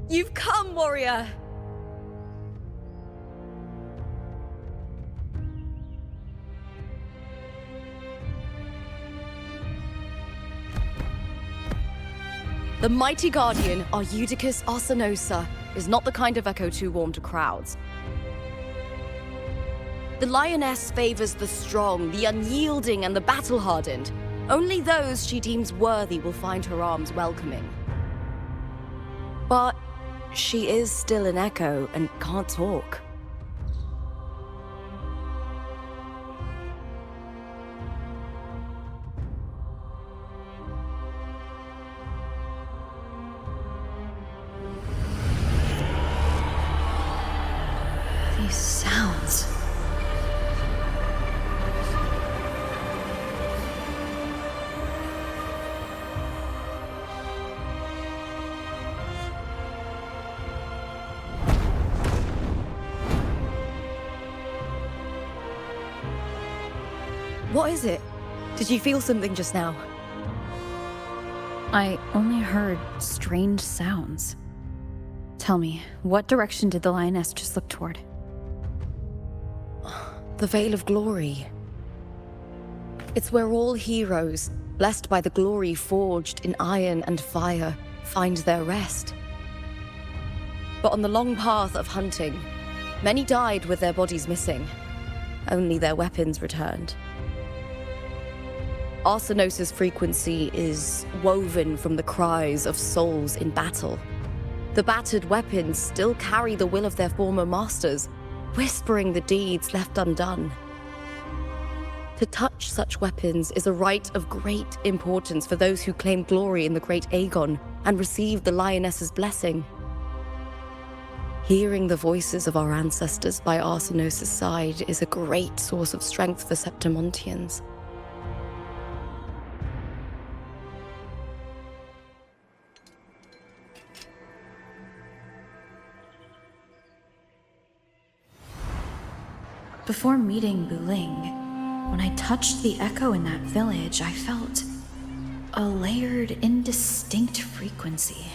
You've come, warrior! The mighty guardian, Arudicus Arsenosa, is not the kind of echo too warm to crowds. The lioness favors the strong, the unyielding, and the battle-hardened. Only those she deems worthy will find her arms welcoming. But she is still an echo and can't talk. These sounds. What is it? Did you feel something just now? I only heard strange sounds. Tell me, what direction did the lioness just look toward? The Veil of Glory. It's where all heroes, blessed by the glory forged in iron and fire, find their rest. But on the long path of hunting, many died with their bodies missing. Only their weapons returned. Arsenosa's frequency is woven from the cries of souls in battle. The battered weapons still carry the will of their former masters, whispering the deeds left undone. To touch such weapons is a rite of great importance for those who claim glory in the great Aegon and receive the lioness's blessing. Hearing the voices of our ancestors by Arsenosa's side is a great source of strength for Septimontians. Before meeting Buling, when I touched the echo in that village, I felt a layered, indistinct frequency.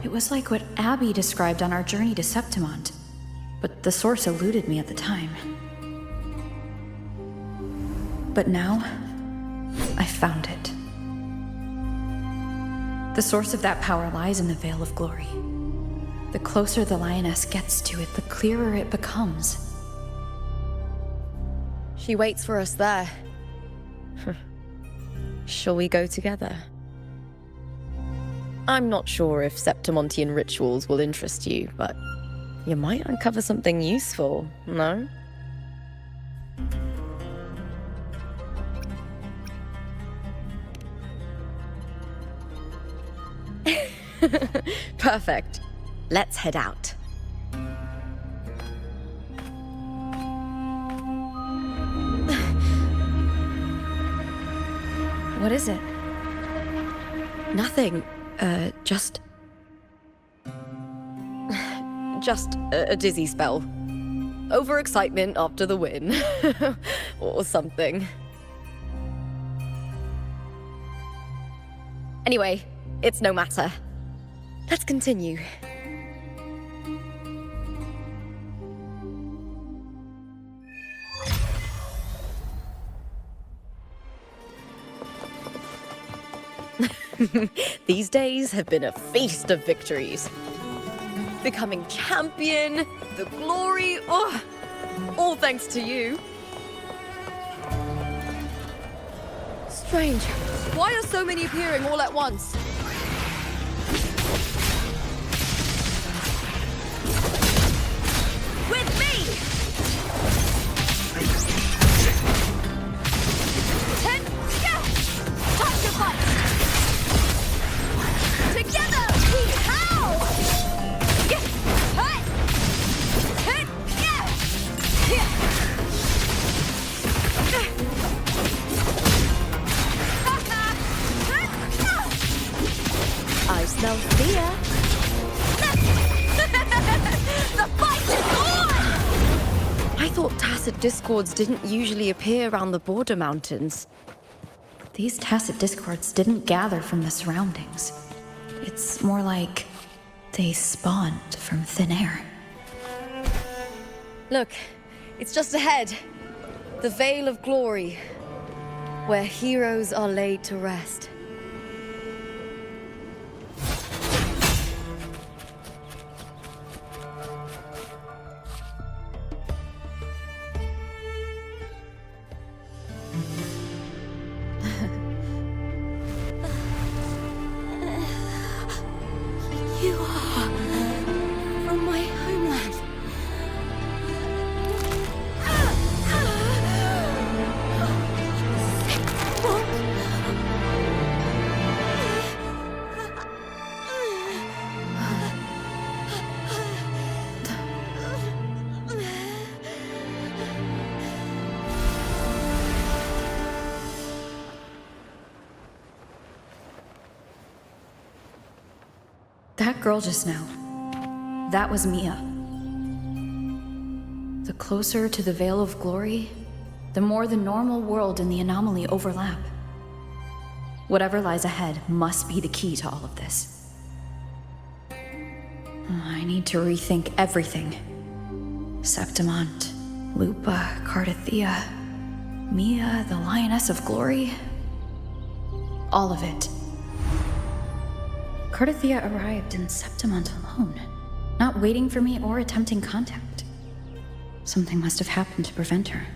It was like what Abby described on our journey to Septimont, but the source eluded me at the time. But now, I found it. The source of that power lies in the Veil of Glory. The closer the lioness gets to it, the clearer it becomes. She waits for us there. Shall we go together? I'm not sure if Septimontian rituals will interest you, but you might uncover something useful, no? Perfect. Let's head out. What is it? Nothing. Just a dizzy spell. Overexcitement after the win. Or something. Anyway, it's no matter. Let's continue. These days have been a feast of victories. Becoming champion, the glory, all thanks to you. Strange. Why are so many appearing all at once? With me! Touch your butt! Together we howl! I smell fear. The fight is on! I thought tacit discords didn't usually appear around the border mountains. These tacit discords didn't gather from the surroundings. It's more like they spawned from thin air. Look, it's just ahead. The Veil of Glory, where heroes are laid to rest. You are from my homeland. That girl just now, that was Mia. The closer to the Veil of Glory, the more the normal world and the anomaly overlap. Whatever lies ahead must be the key to all of this. I need to rethink everything. Septimont, Lupa, Cartethyia, Mia, the Lioness of Glory. All of it. Cartethyia arrived in Septimont alone, not waiting for me or attempting contact. Something must have happened to prevent her.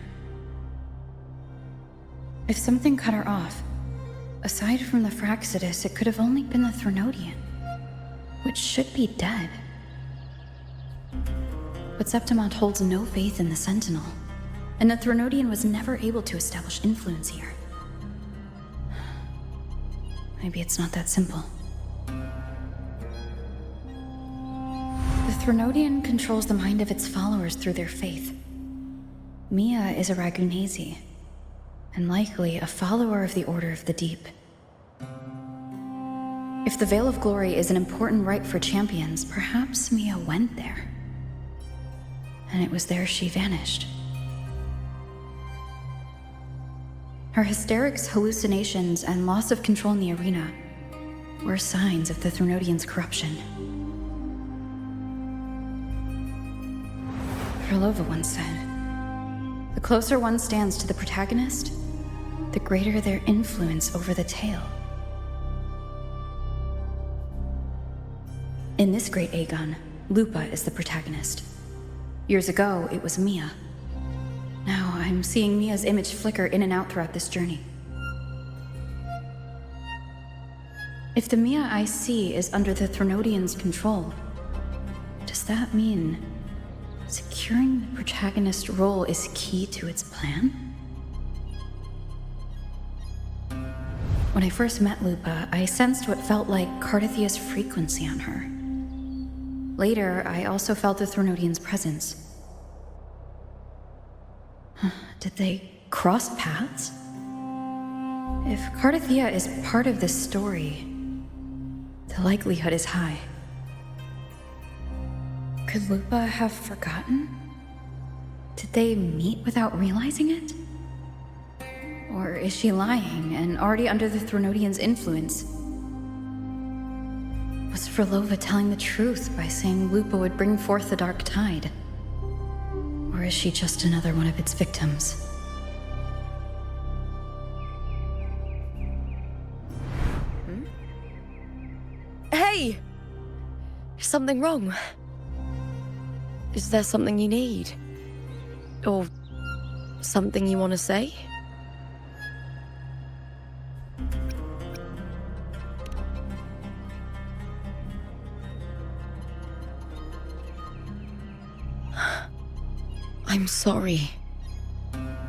If something cut her off, aside from the Fraxidus, it could have only been the Threnodian, which should be dead. But Septimont holds no faith in the Sentinel, and the Threnodian was never able to establish influence here. Maybe it's not that simple. The Threnodian controls the mind of its followers through their faith. Mia is a Ragunasi, and likely a follower of the Order of the Deep. If the Veil of Glory is an important rite for champions, perhaps Mia went there. And it was there she vanished. Her hysterics, hallucinations, and loss of control in the arena were signs of the Threnodian's corruption. Krylova once said, "The closer one stands to the protagonist, the greater their influence over the tale." In this great Aegon, Lupa is the protagonist. Years ago, it was Mia. Now I'm seeing Mia's image flicker in and out throughout this journey. If the Mia I see is under the Threnodian's control, does that mean securing the protagonist role is key to its plan? When I first met Lupa, I sensed what felt like Cartethia's frequency on her. Later, I also felt the Threnodian's presence. Did they cross paths? If Cartethyia is part of this story, the likelihood is high. Could Lupa have forgotten? Did they meet without realizing it? Or is she lying and already under the Threnodian's influence? Was Krylova telling the truth by saying Lupa would bring forth the Dark Tide? Or is she just another one of its victims? Hey! Is something wrong? Is there something you need? Or something you want to say? I'm sorry.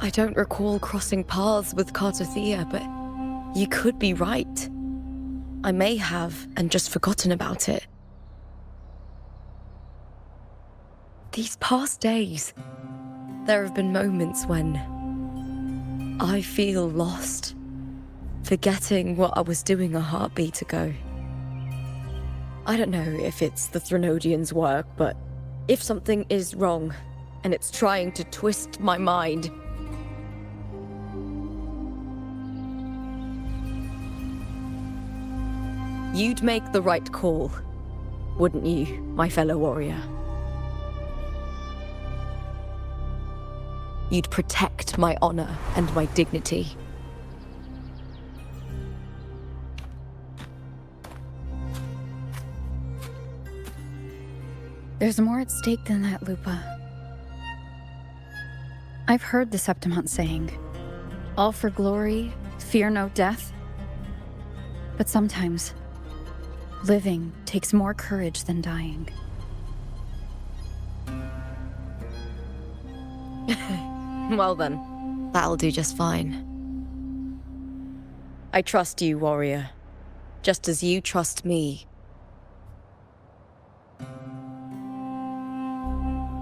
I don't recall crossing paths with Cartethyia, but you could be right. I may have, and just forgotten about it. These past days, there have been moments when I feel lost, forgetting what I was doing a heartbeat ago. I don't know if it's the Threnodian's work, but if something is wrong, and it's trying to twist my mind, You'd make the right call, wouldn't you, my fellow warrior? You'd protect my honor and my dignity. There's more at stake than that, Lupa. I've heard the Septimont saying, all for glory, fear no death. But sometimes, living takes more courage than dying. Well then, that'll do just fine. I trust you, warrior, just as you trust me.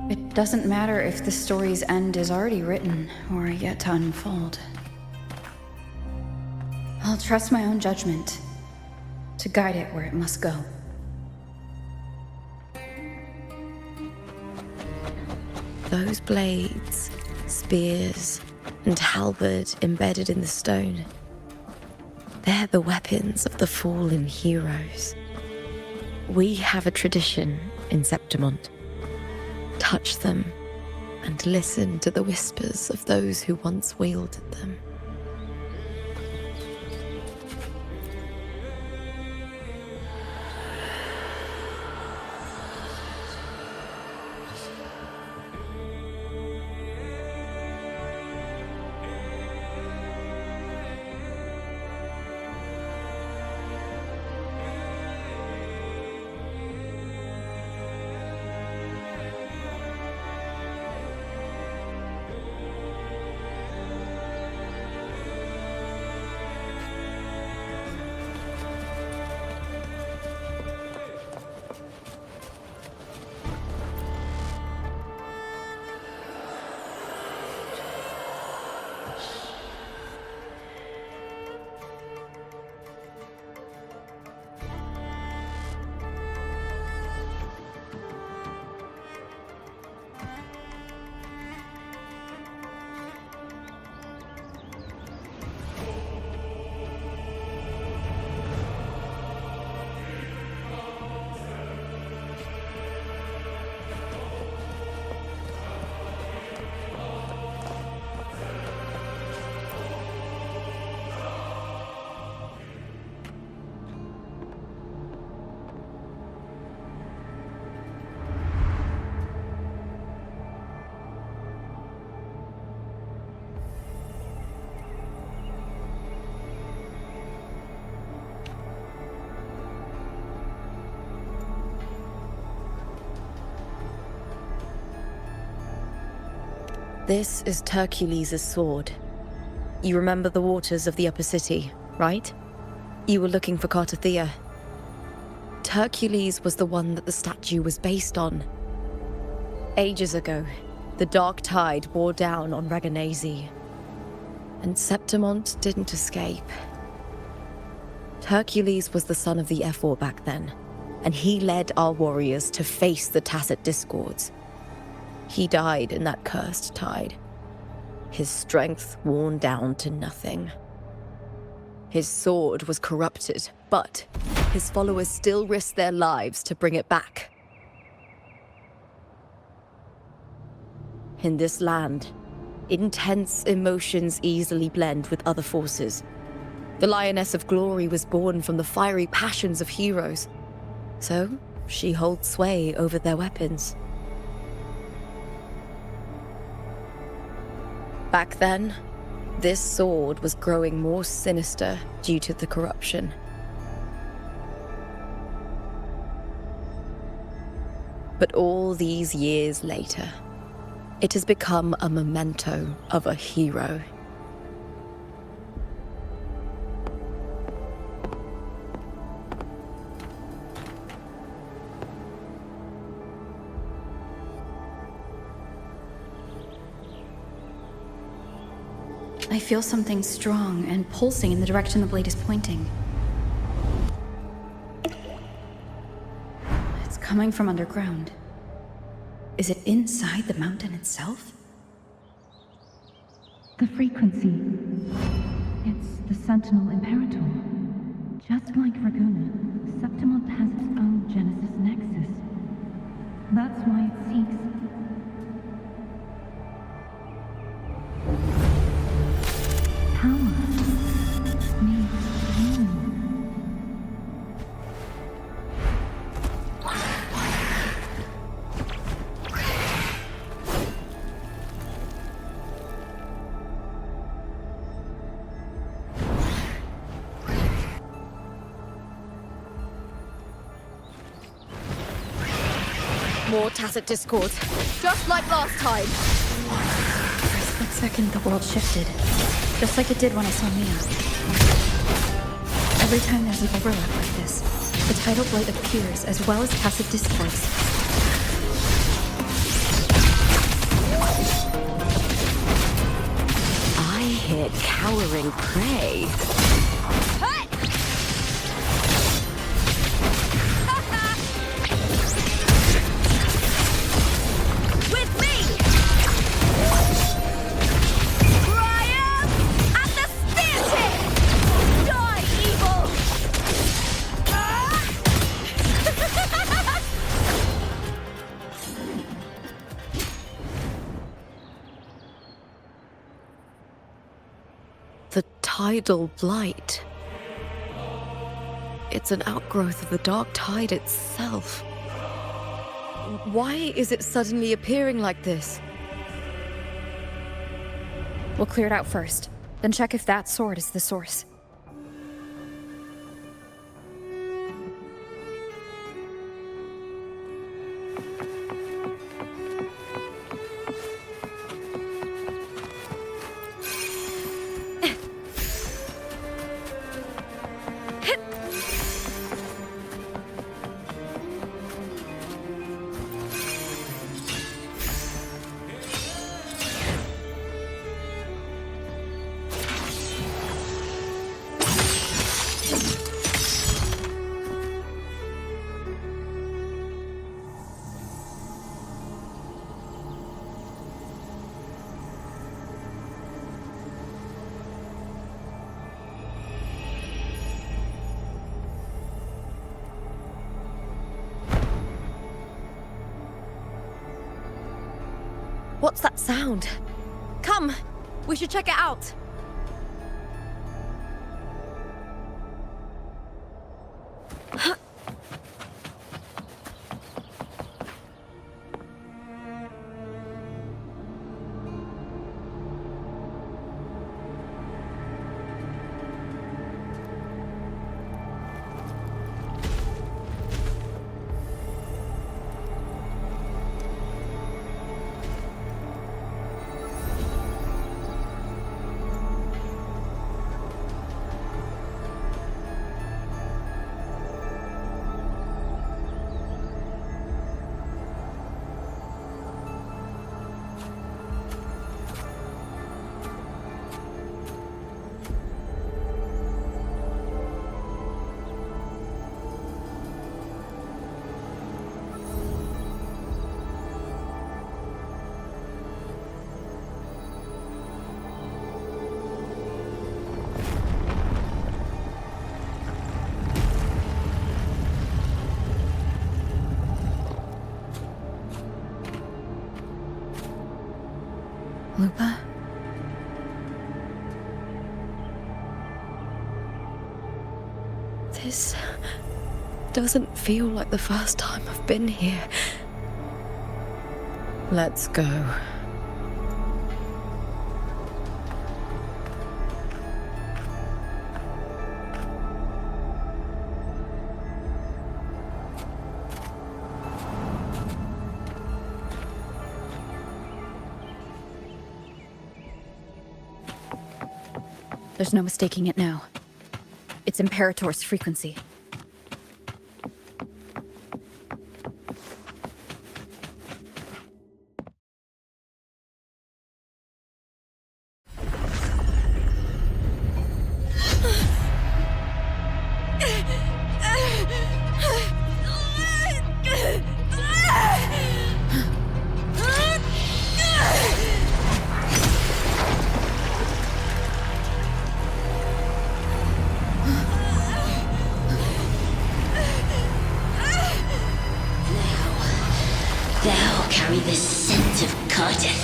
It doesn't matter if the story's end is already written or yet to unfold. I'll trust my own judgment to guide it where it must go. Those blades, spears, and halberd embedded in the stone. They're the weapons of the fallen heroes. We have a tradition in Septimont. Touch them and listen to the whispers of those who once wielded them. This is Hercules' sword. You remember the waters of the upper city, right? You were looking for Cartethyia. Hercules was the one that the statue was based on. Ages ago, the dark tide bore down on Reganesi, and Septimont didn't escape. Hercules was the son of the Ephor back then, and he led our warriors to face the Tacit Discords. He died in that cursed tide, his strength worn down to nothing. His sword was corrupted, but his followers still risked their lives to bring it back. In this land, intense emotions easily blend with other forces. The Lioness of Glory was born from the fiery passions of heroes, so she holds sway over their weapons. Back then, this sword was growing more sinister due to the corruption. But all these years later, it has become a memento of a hero. I feel something strong and pulsing in the direction the blade is pointing. It's coming from underground. Is it inside the mountain itself? The frequency. It's the Sentinel Imperator. Just like Raguna, Septimont has its own Genesis Nexus. That's why it seeks... power. Needs healing. More tacit discord, just like last time. For a split second, the world shifted. Just like it did when I saw Mia. Every time there's an overlap like this, the tidal blight appears as well as tacit discords. I hit cowering prey. The tidal blight. It's an outgrowth of the dark tide itself. Why is it suddenly appearing like this? We'll clear it out first, then check if that sword is the source. What's that sound? Come, we should check it out. Lupa? This doesn't feel like the first time I've been here. Let's go. There's no mistaking it now. It's Imperator's frequency.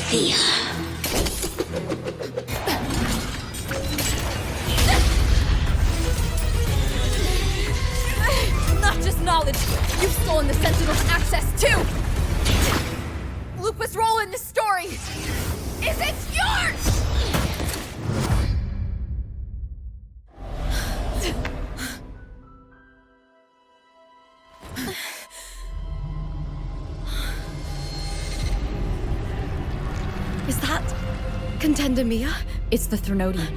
Cartethyia. Not just knowledge, you've stolen the Sentinel's access too! Lupa's role in this story isn't yours! Is that Contender Mia? It's the Threnodian.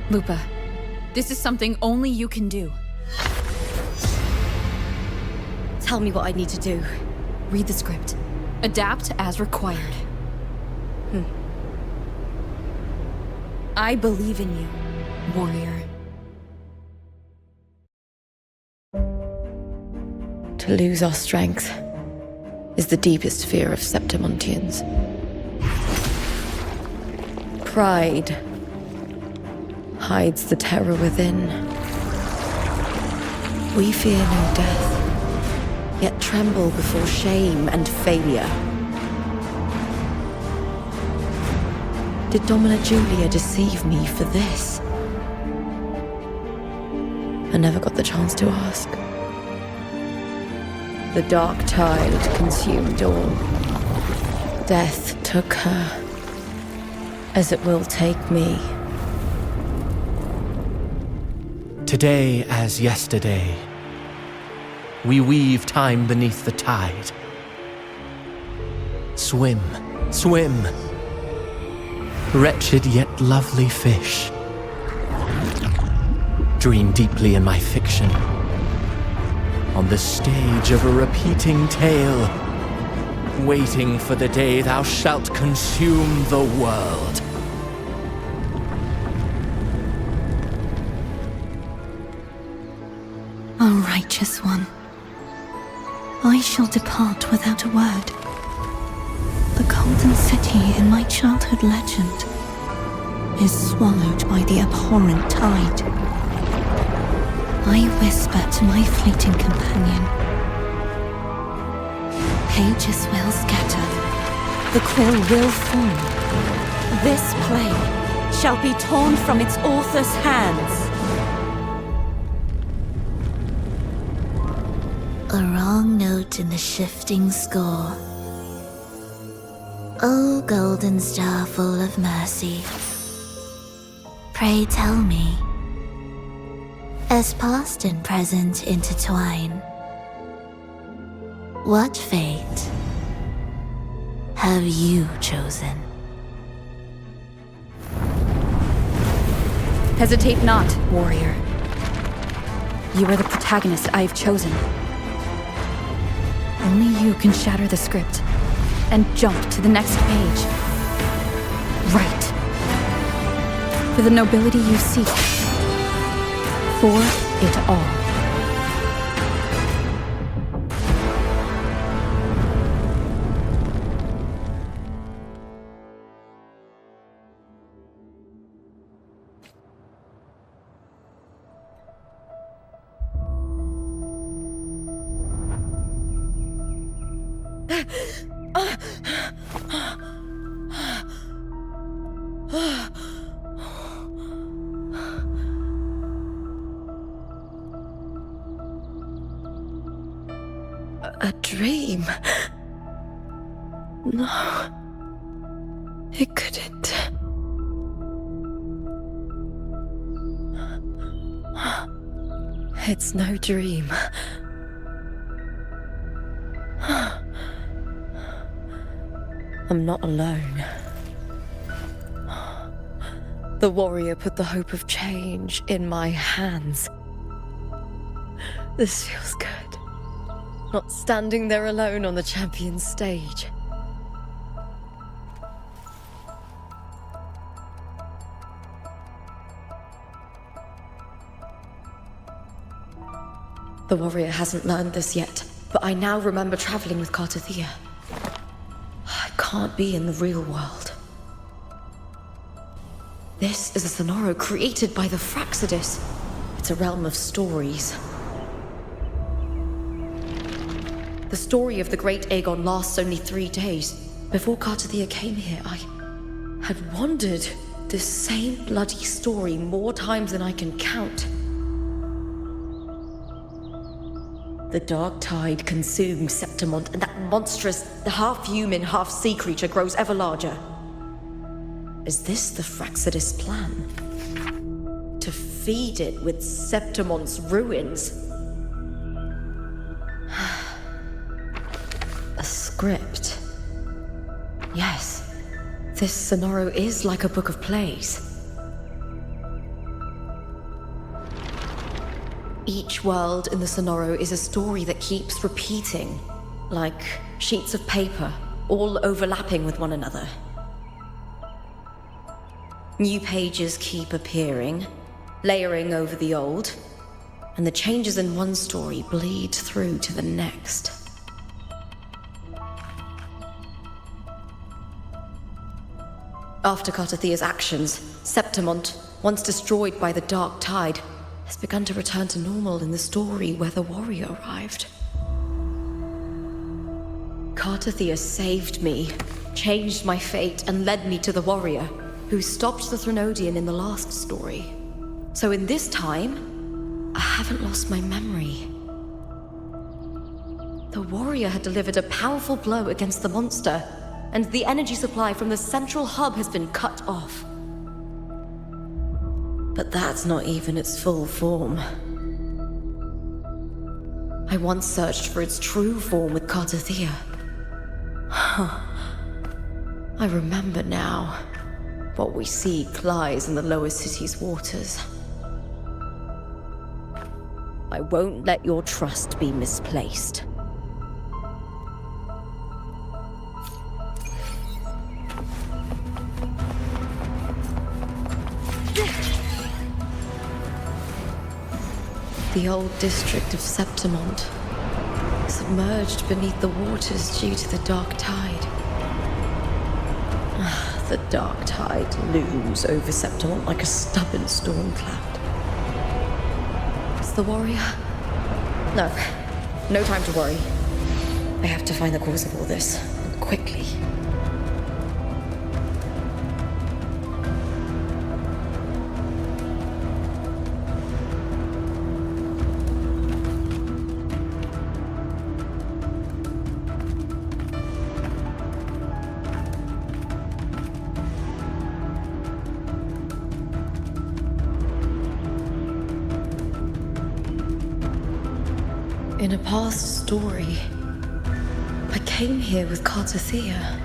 Lupa, this is something only you can do. Tell me what I need to do. Read the script. Adapt as required. I believe in you, warrior. To lose our strength is the deepest fear of Septimontians. Pride hides the terror within. We fear no death, yet tremble before shame and failure. Did Domina Julia deceive me for this? I never got the chance to ask. The dark tide consumed all. Death took her, as it will take me. Today as yesterday, we weave time beneath the tide. Swim, swim, wretched yet lovely fish. Dream deeply in my fiction, on the stage of a repeating tale, waiting for the day thou shalt consume the world. O righteous one, I shall depart without a word. The golden city in my childhood legend is swallowed by the abhorrent tide. I whisper to my fleeting companion. Pages will scatter, the quill will form. This play shall be torn from its author's hands. A wrong note in the shifting score. O golden star full of mercy, pray tell me, as past and present intertwine, what fate have you chosen? Hesitate not, warrior. You are the protagonist I have chosen. Only you can shatter the script and jump to the next page. Right. For the nobility you seek. For it all. A dream? No. It couldn't. It's no dream. I'm not alone. The warrior put the hope of change in my hands. This feels good. Not standing there alone on the champion's stage. The warrior hasn't learned this yet, but I now remember traveling with Cartethyia. I can't be in the real world. This is a Sonoro created by the Fraxidus. It's a realm of stories. The story of the Great Aegon lasts only 3 days, Before Cartethyia came here, I had wandered this same bloody story more times than I can count. The dark tide consumes Septimont, and that monstrous, half-human, half-sea creature grows ever larger. Is this the Fraxidus' plan? To feed it with Septimont's ruins? A script. Yes, this Sonoro is like a book of plays. Each world in the Sonoro is a story that keeps repeating, like sheets of paper, all overlapping with one another. New pages keep appearing, layering over the old, and the changes in one story bleed through to the next. After Cartethyia's actions, Septimont, once destroyed by the dark tide, has begun to return to normal in the story where the warrior arrived. Cartethyia saved me, changed my fate, and led me to the warrior, who stopped the Threnodian in the last story. So in this time, I haven't lost my memory. The warrior had delivered a powerful blow against the monster, and the energy supply from the central hub has been cut off. But that's not even its full form. I once searched for its true form with Cartethyia. I remember now. What we seek lies in the lower city's waters. I won't let your trust be misplaced. The old district of Septimont, submerged beneath the waters due to the dark tide. The dark tide looms over Septimont like a stubborn storm cloud. Is the warrior? No. No time to worry. I have to find the cause of all this, and quickly. In a past story, I came here with Cartethyia.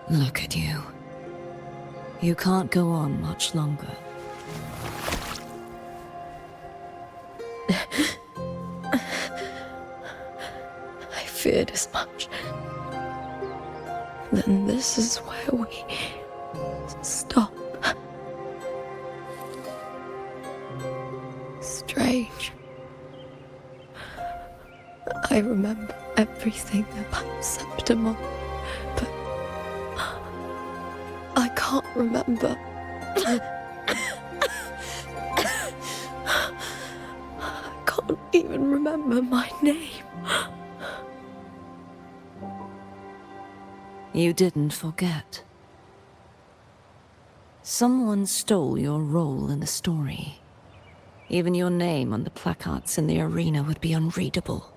Look at you. You can't go on much longer. I feared as much. Then this is where we stop. Strange. I remember everything about Septimont, but I can't remember. I can't even remember my name. You didn't forget. Someone stole your role in the story. Even your name on the placards in the arena would be unreadable.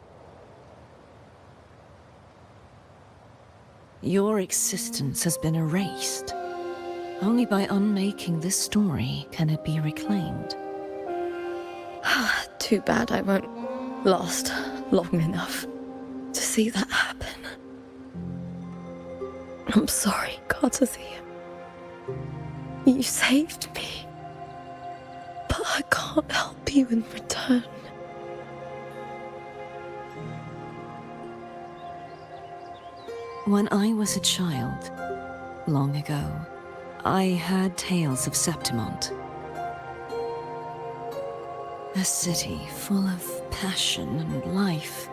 Your existence has been erased. Only by unmaking this story can it be reclaimed. Too bad I won't last long enough to see that happen. I'm sorry, Cartethyia. You saved me. But I can't help you in return. When I was a child, long ago, I heard tales of Septimont. A city full of passion and life.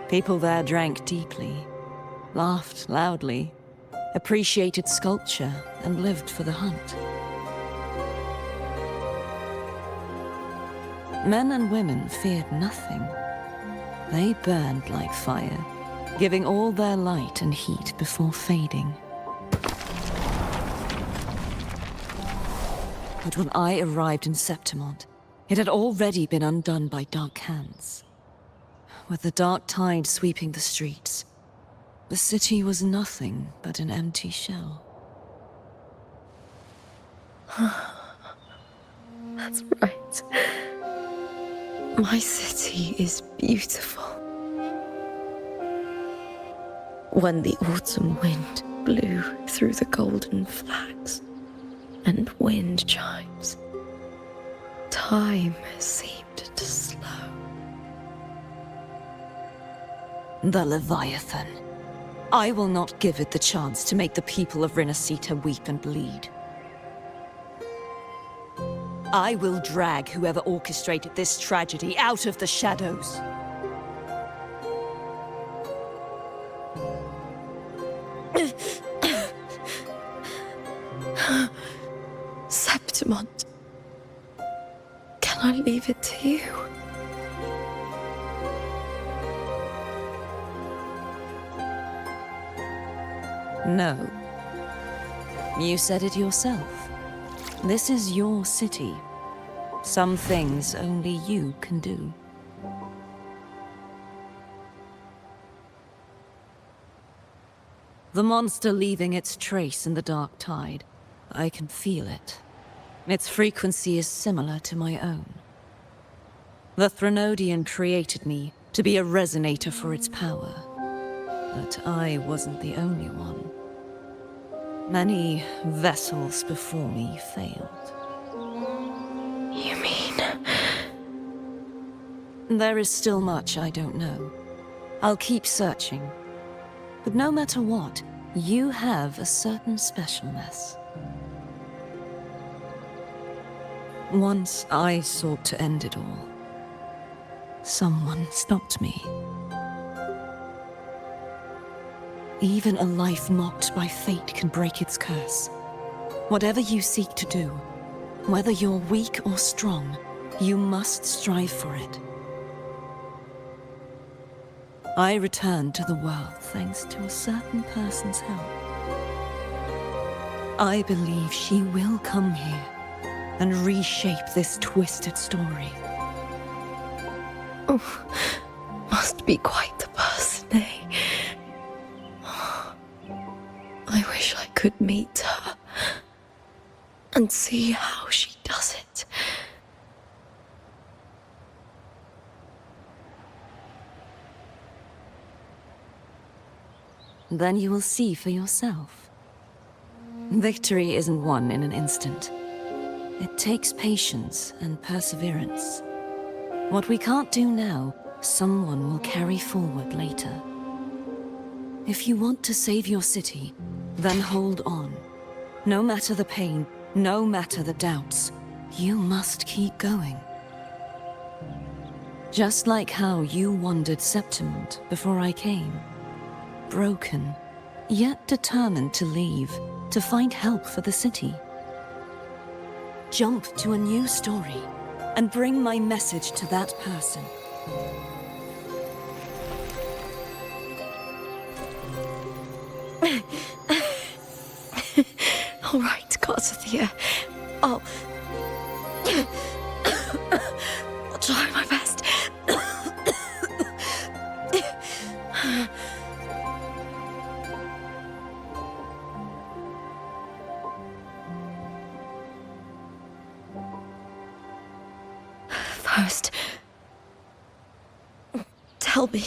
People there drank deeply, laughed loudly, appreciated sculpture, and lived for the hunt. Men and women feared nothing. They burned like fire, giving all their light and heat before fading. But when I arrived in Septimont, it had already been undone by dark hands. With the dark tide sweeping the streets, the city was nothing but an empty shell. That's right. My city is beautiful. When the autumn wind blew through the golden flags and wind chimes, time seemed to slow. The Leviathan. I will not give it the chance to make the people of Rinascita weep and bleed. I will drag whoever orchestrated this tragedy out of the shadows. Septimont. Can I leave it to you? No. You said it yourself. This is your city. Some things only you can do. The monster leaving its trace in the dark tide. I can feel it. Its frequency is similar to my own. The Threnodian created me to be a resonator for its power. But I wasn't the only one. Many vessels before me failed. You mean? There is still much I don't know. I'll keep searching. But no matter what, you have a certain specialness. Once I sought to end it all. Someone stopped me. Even a life mocked by fate can break its curse. Whatever you seek to do, whether you're weak or strong, you must strive for it. I returned to the world thanks to a certain person's help. I believe she will come here and reshape this twisted story. Oh, must be quite the person, eh? I wish I could meet her and see how she does it. Then you will see for yourself. Victory isn't won in an instant. It takes patience and perseverance. What we can't do now, someone will carry forward later. If you want to save your city, then hold on. No matter the pain, no matter the doubts, you must keep going. Just like how you wandered Septimont before I came. Broken, yet determined to leave, to find help for the city. Jump to a new story, and bring my message to that person. All right, Cartethyia. I'll try my best. Tell me.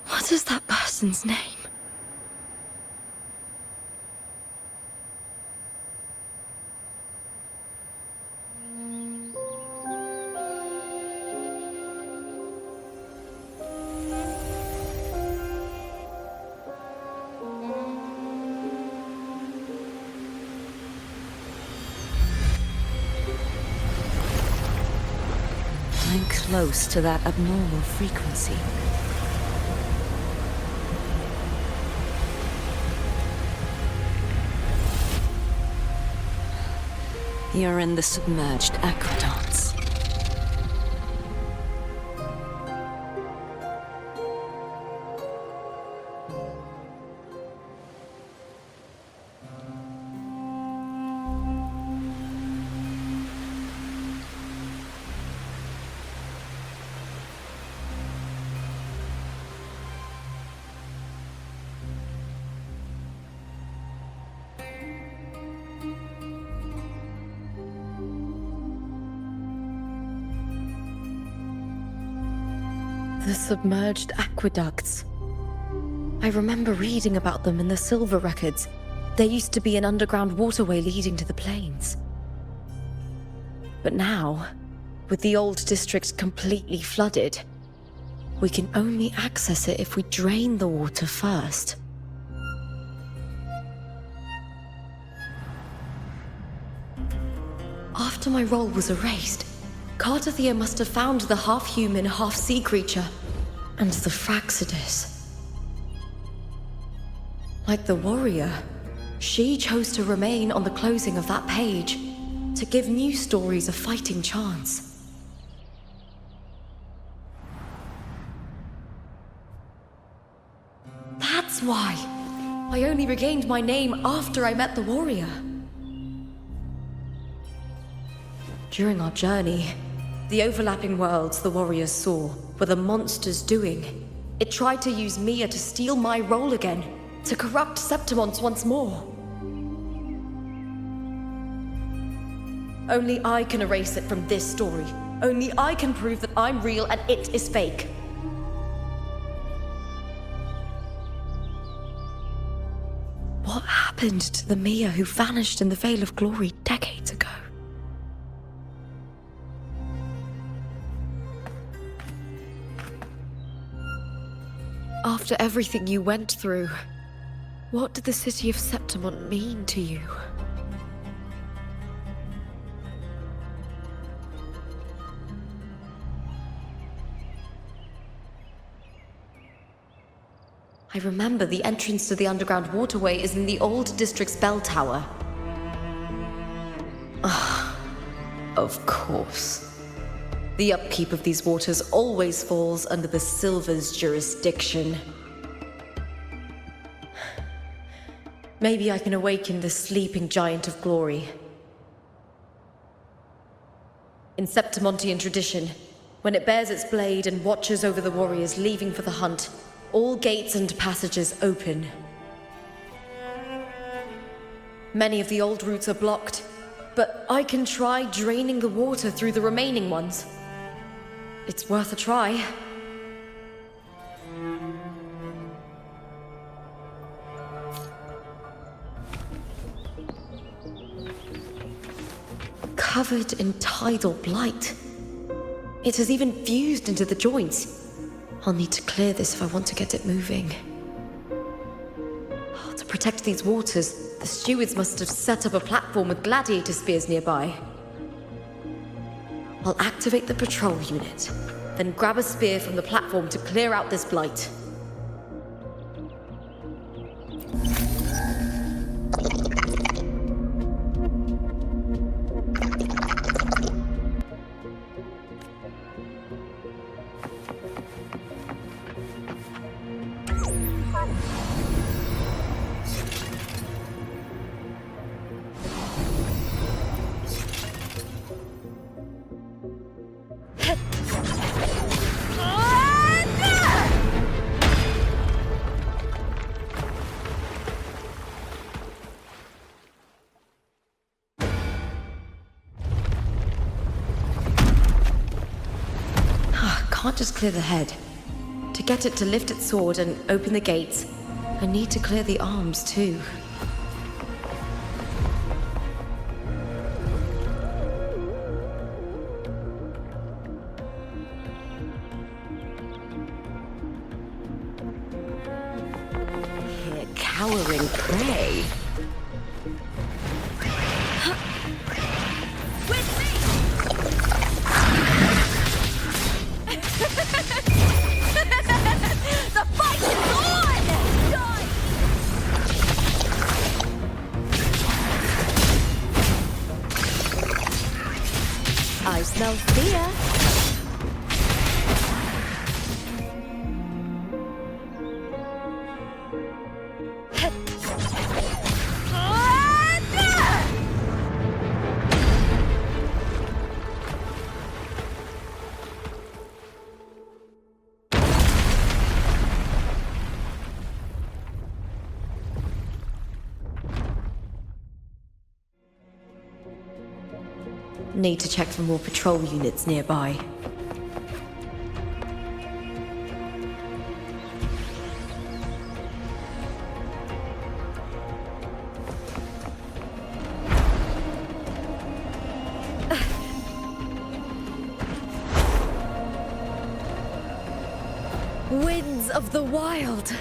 What is that person's name? I'm close to that abnormal frequency. You're in the submerged aqueducts. The submerged aqueducts. I remember reading about them in the Silver records. There used to be an underground waterway leading to the plains. But now, with the old district completely flooded, we can only access it if we drain the water first. After my role was erased, Cartethyia must have found the half-human, half-sea creature, and the Fraxidus. Like the warrior, she chose to remain on the closing of that page, to give new stories a fighting chance. That's why I only regained my name after I met the warrior. During our journey, the overlapping worlds the warriors saw were the monster's doing. It tried to use Mia to steal my role again, to corrupt Septimons once more. Only I can erase it from this story. Only I can prove that I'm real and it is fake. What happened to the Mia who vanished in the Veil of Glory decades ago? After everything you went through, what did the city of Septimon mean to you? I remember the entrance to the underground waterway is in the old district's bell tower. Of course. The upkeep of these waters always falls under the Silver's jurisdiction. Maybe I can awaken the sleeping giant of glory. In Septimontian tradition, when it bears its blade and watches over the warriors leaving for the hunt, all gates and passages open. Many of the old routes are blocked, but I can try draining the water through the remaining ones. It's worth a try. Covered in tidal blight. It has even fused into the joints. I'll need to clear this if I want to get it moving. To protect these waters, the stewards must have set up a platform with gladiator spears nearby. I'll activate the patrol unit, then grab a spear from the platform to clear out this blight. can't just clear the head. To get it to lift its sword and open the gates, I need to clear the arms too. Here, cowering prey. I smell fear. Need to check for more patrol units nearby. Winds of the Wild!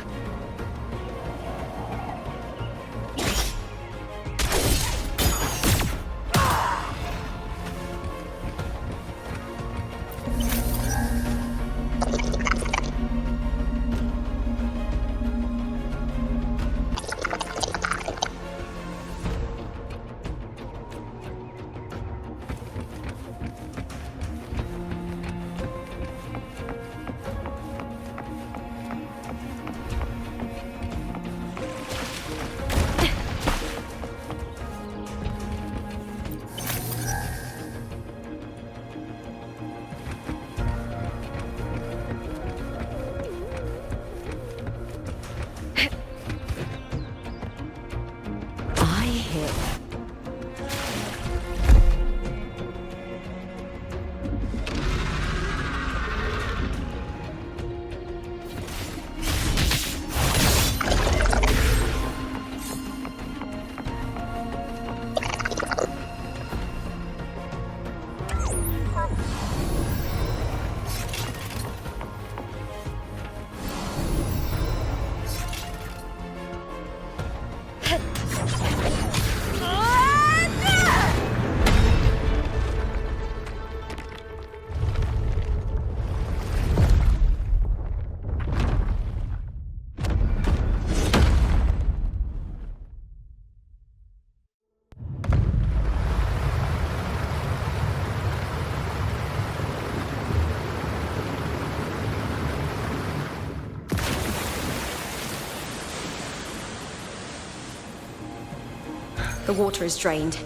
The water is drained.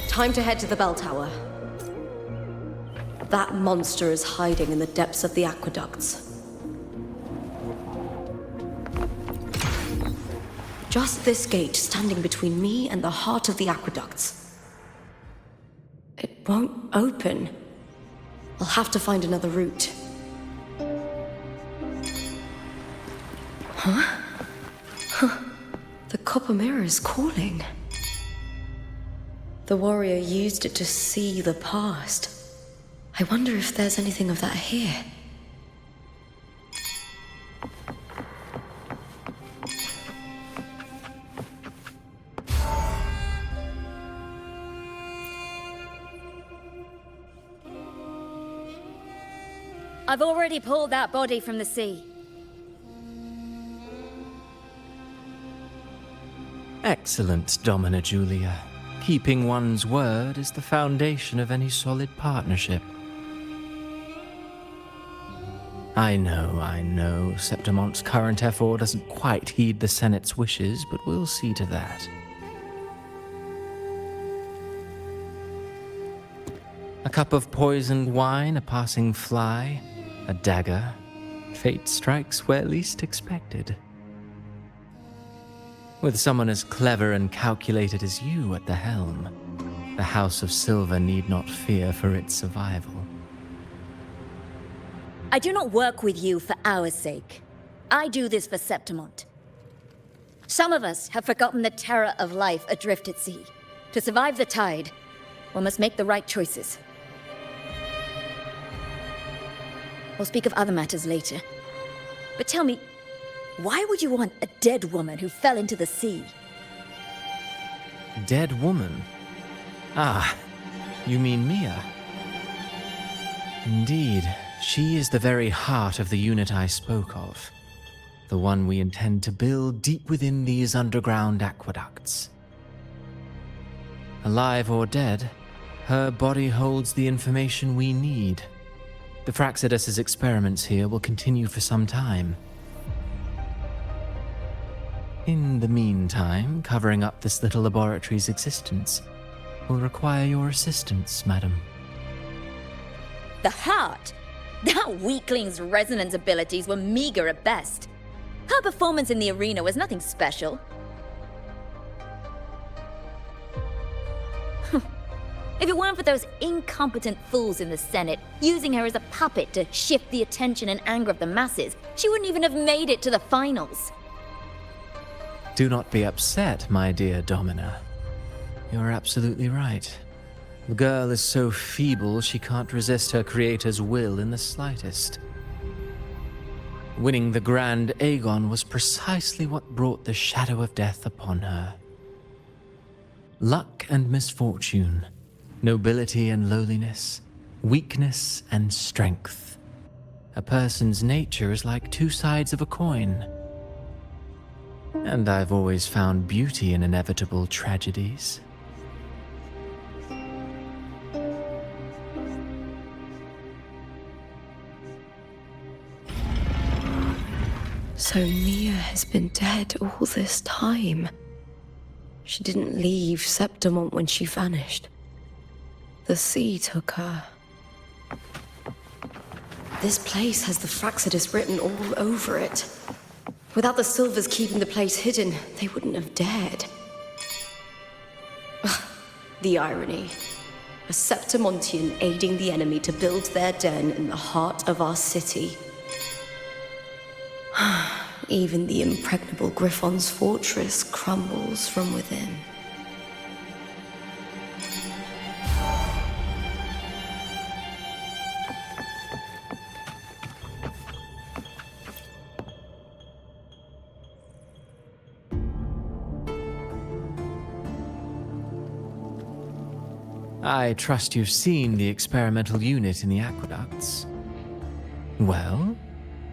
Time to head to the bell tower. That monster is hiding in the depths of the aqueducts. Just this gate standing between me and the heart of the aqueducts. It won't open. I'll have to find another route. Huh? The copper mirror is calling. The warrior used it to see the past. I wonder if there's anything of that here. I've already pulled that body from the sea. Excellent, Domina Julia. Keeping one's word is the foundation of any solid partnership. I know, Septimonte's current effort doesn't quite heed the Senate's wishes, but we'll see to that. A cup of poisoned wine, a passing fly, a dagger. Fate strikes where least expected. With someone as clever and calculated as you at the helm, the House of Silver need not fear for its survival. I do not work with you for our sake. I do this for Septimont. Some of us have forgotten the terror of life adrift at sea. To survive the tide, one must make the right choices. We'll speak of other matters later. But tell me, why would you want a dead woman who fell into the sea? Dead woman? Ah, you mean Mia? Indeed, she is the very heart of the unit I spoke of. The one we intend to build deep within these underground aqueducts. Alive or dead, her body holds the information we need. The Fraxidus's experiments here will continue for some time. In the meantime, covering up this little laboratory's existence will require your assistance, madam. The heart? That weakling's resonance abilities were meager at best. Her performance in the arena was nothing special. If it weren't for those incompetent fools in the Senate using her as a puppet to shift the attention and anger of the masses, she wouldn't even have made it to the finals. Do not be upset, my dear Domina. You're absolutely right. The girl is so feeble she can't resist her creator's will in the slightest. Winning the Grand Aegon was precisely what brought the shadow of death upon her. Luck and misfortune, nobility and lowliness, weakness and strength. A person's nature is like two sides of a coin. And I've always found beauty in inevitable tragedies. So Mia has been dead all this time. She didn't leave Septimont when she vanished. The sea took her. This place has the Fraxidus written all over it. Without the Silvers keeping the place hidden, they wouldn't have dared. Ugh, the irony. A Septimontian aiding the enemy to build their den in the heart of our city. Even the impregnable Griffon's fortress crumbles from within. I trust you've seen the experimental unit in the aqueducts. Well,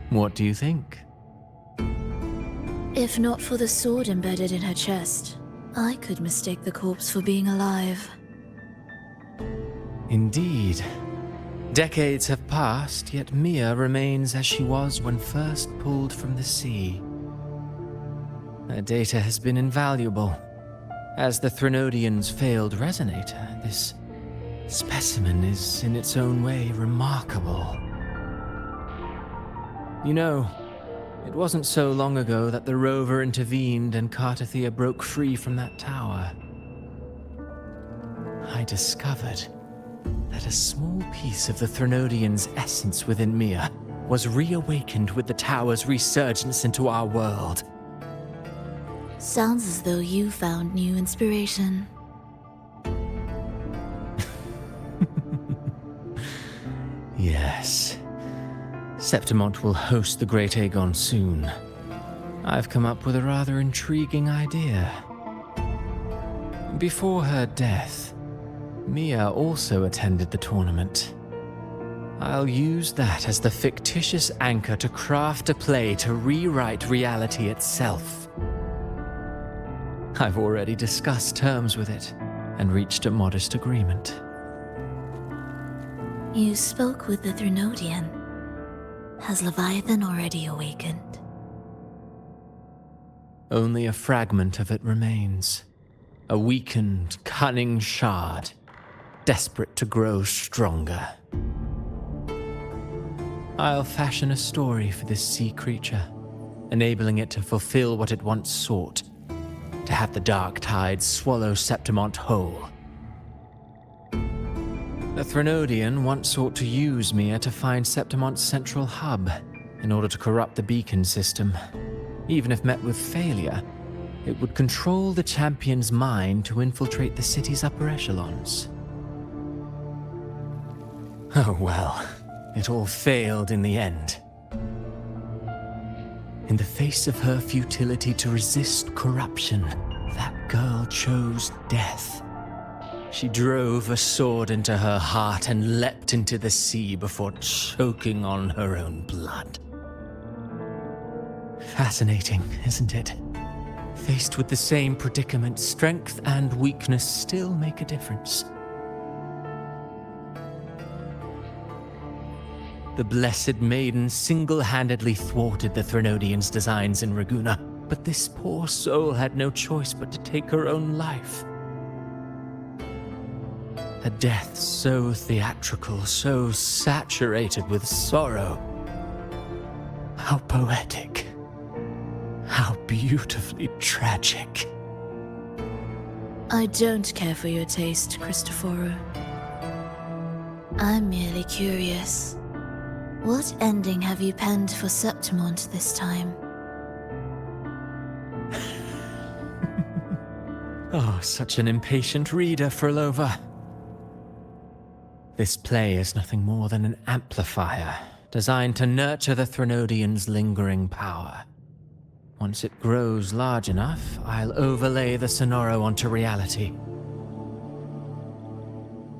what do you think? If not for the sword embedded in her chest, I could mistake the corpse for being alive. Indeed. Decades have passed, yet Mia remains as she was when first pulled from the sea. Her data has been invaluable. As the Threnodian's failed resonator, this specimen is in its own way remarkable. You know, it wasn't so long ago that the rover intervened and Cartethyia broke free from that tower. I discovered that a small piece of the Threnodian's essence within Mia was reawakened with the tower's resurgence into our world. Sounds as though you found new inspiration. Yes. Septimont will host the Great Aegon soon. I've come up with a rather intriguing idea. Before her death, Mia also attended the tournament. I'll use that as the fictitious anchor to craft a play to rewrite reality itself. I've already discussed terms with it and reached a modest agreement. You spoke with the Threnodian. Has Leviathan already awakened? Only a fragment of it remains. A weakened, cunning shard, desperate to grow stronger. I'll fashion a story for this sea creature, enabling it to fulfill what it once sought, to have the dark tide swallow Septimont whole. The Threnodian once sought to use Mia to find Septimont's central hub in order to corrupt the beacon system. Even if met with failure, it would control the champion's mind to infiltrate the city's upper echelons. Oh well, it all failed in the end. In the face of her futility to resist corruption, that girl chose death. She drove a sword into her heart and leapt into the sea before choking on her own blood. Fascinating, isn't it? Faced with the same predicament, strength and weakness still make a difference. The Blessed Maiden single-handedly thwarted the Threnodians' designs in Raguna, but this poor soul had no choice but to take her own life. A death so theatrical, so saturated with sorrow. How poetic. How beautifully tragic. I don't care for your taste, Cristoforo. I'm merely curious. What ending have you penned for Septimont this time? Oh, such an impatient reader, Frolova. This play is nothing more than an amplifier, designed to nurture the Threnodian's lingering power. Once it grows large enough, I'll overlay the Sonoro onto reality.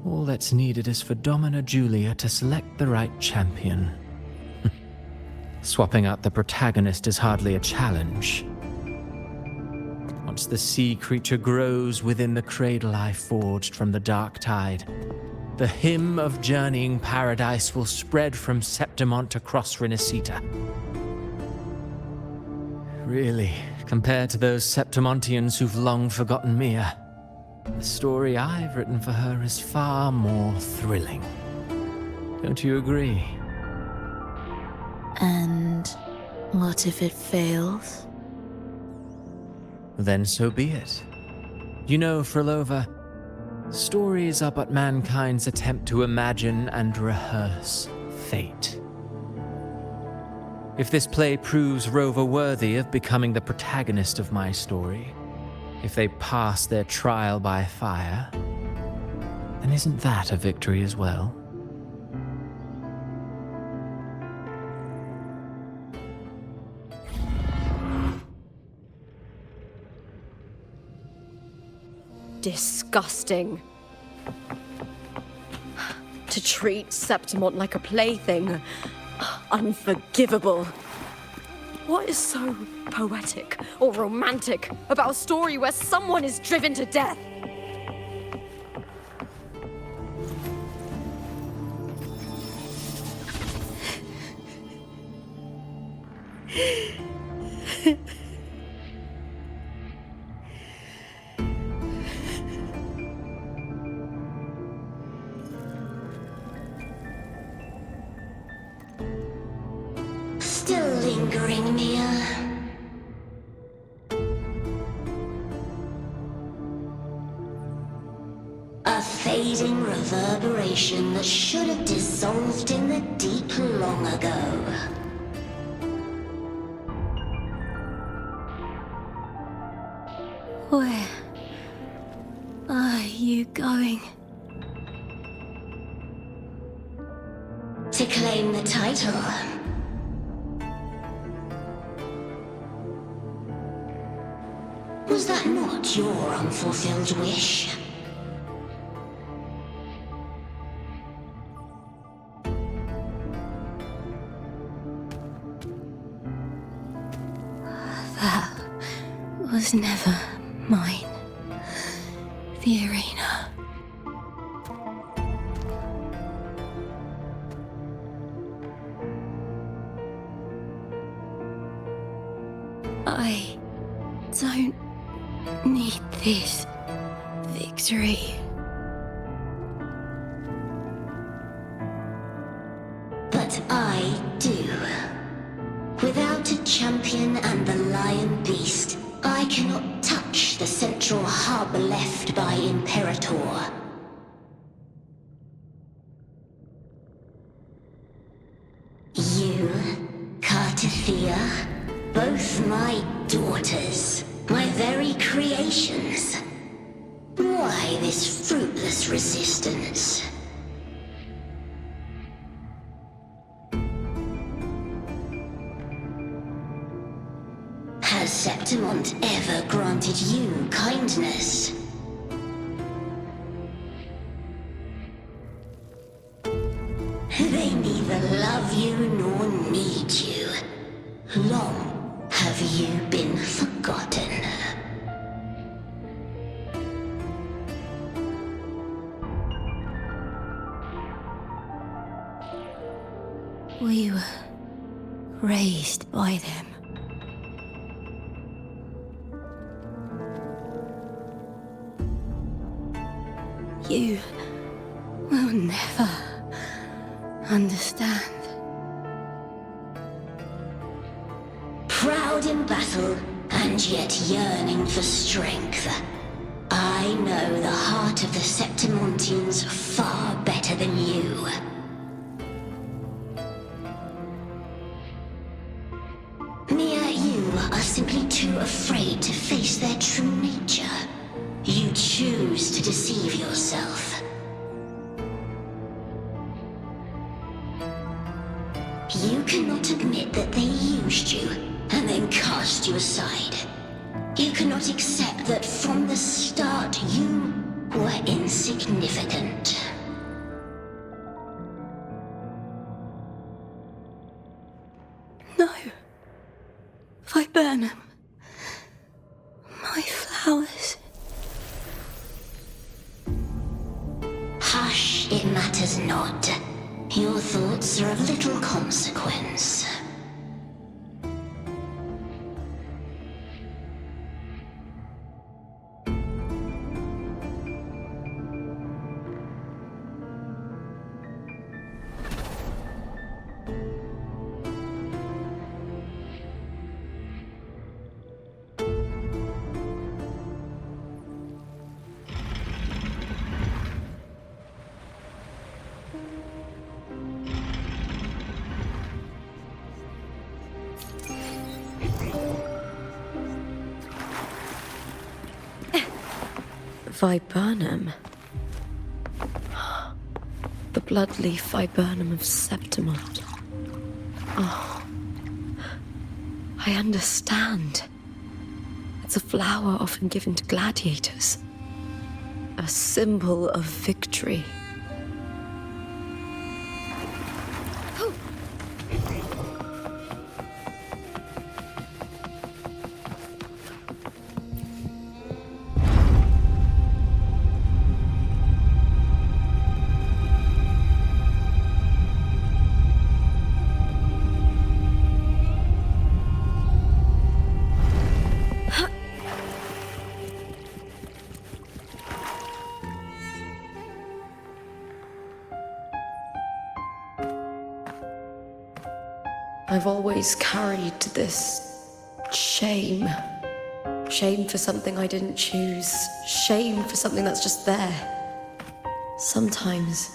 All that's needed is for Domina Julia to select the right champion. Swapping out the protagonist is hardly a challenge. Once the sea creature grows within the cradle I forged from the dark tide, the hymn of journeying paradise will spread from Septimont across Rinascita. Really, compared to those Septimontians who've long forgotten Mia, the story I've written for her is far more thrilling. Don't you agree? And what if it fails? Then so be it. You know, Frolova, stories are but mankind's attempt to imagine and rehearse fate. If this play proves Rover worthy of becoming the protagonist of my story, if they pass their trial by fire, then isn't that a victory as well? Disgusting. To treat Septimont like a plaything. Unforgivable. What is so poetic or romantic about a story where someone is driven to death? Still lingering, Mia. A fading reverberation that should have dissolved in the deep long ago. Where are you going? To claim the title. Was that not your unfulfilled wish? That was never mine. The arena. I don't need this victory. But I do. Without a champion and the lion beast, I cannot touch the central hub left by Imperator. Cartethyia, both my daughters, my very creations. Why this fruitless resistance? Has Septimont ever granted you kindness? They neither love you nor need you. Long have you been forgotten. We were raised by them. You will never understand. Proud in battle, and yet yearning for strength. I know the heart of the Septimontians far better than you. Mia, you are simply too afraid to face their true nature. You choose to deceive yourself. You cannot admit that they used you and then cast you aside. You cannot accept that from the start you were insignificant. No. Viburnum. My flowers. Hush, it matters not. Your thoughts are of little consequence. Viburnum. The bloodleaf viburnum of Septimont. Oh. I understand. It's a flower often given to gladiators. A symbol of victory. I've always carried this shame. Shame for something I didn't choose. Shame for something that's just there. Sometimes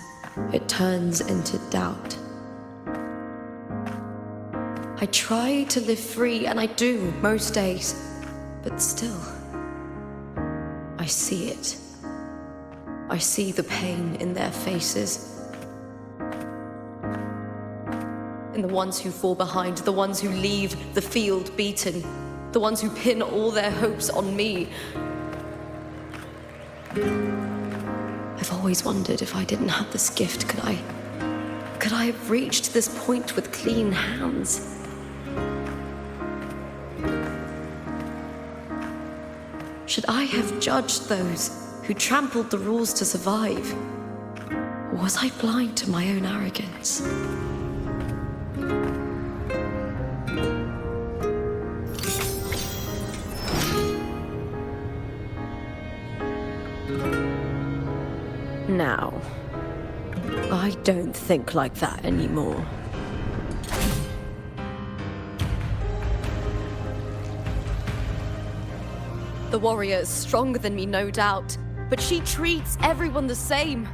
it turns into doubt. I try to live free, and I do most days. But still, I see it. I see the pain in their faces. In the ones who fall behind, the ones who leave the field beaten, the ones who pin all their hopes on me. I've always wondered if I didn't have this gift, could I have reached this point with clean hands? Should I have judged those who trampled the rules to survive? Or was I blind to my own arrogance? Now, I don't think like that anymore. The warrior is stronger than me, no doubt, but she treats everyone the same.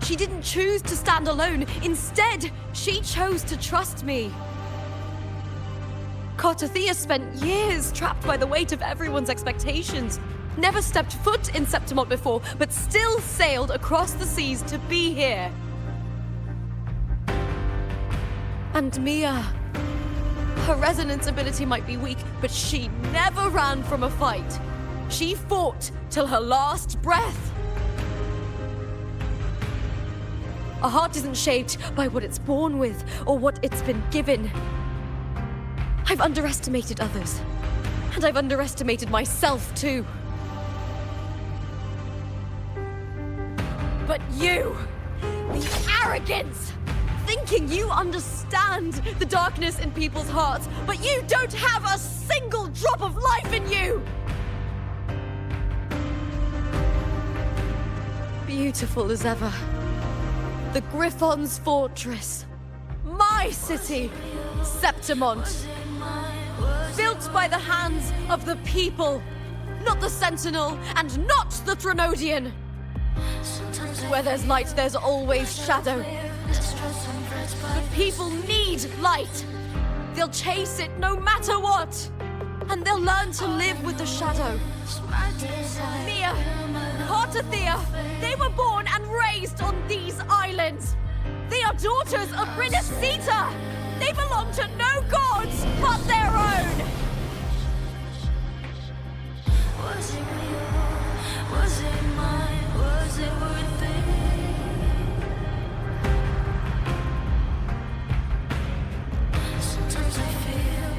She didn't choose to stand alone. Instead, she chose to trust me. Cartethyia spent years trapped by the weight of everyone's expectations. Never stepped foot in Septimont before, but still sailed across the seas to be here. And Mia. Her resonance ability might be weak, but she never ran from a fight. She fought till her last breath. A heart isn't shaped by what it's born with or what it's been given. I've underestimated others, and I've underestimated myself too. But you, the arrogance, thinking you understand the darkness in people's hearts, but you don't have a single drop of life in you! Beautiful as ever. The Griffon's fortress. My city, Septimont. Built by the hands of the people. Not the Sentinel, and not the Threnodian. Where there's light, there's always shadow. But people need light. They'll chase it no matter what. And they'll learn to live with the shadow. Mia, Cartethyia, they were born and raised on these islands. They are daughters of Rinascita. They belong to no gods but their own. Was it real? Was it mine? Was it worth it? Sometimes I feel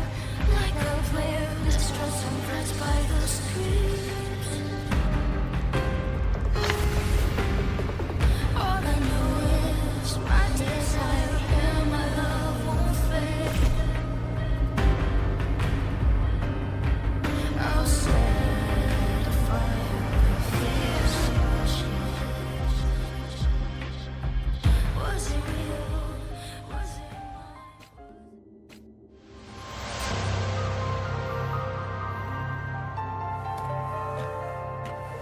like I've lived distressed and pressed by the streets. All I know is my desire and my love won't fade. I'll set a fire fierce. Was it real? Was it mine?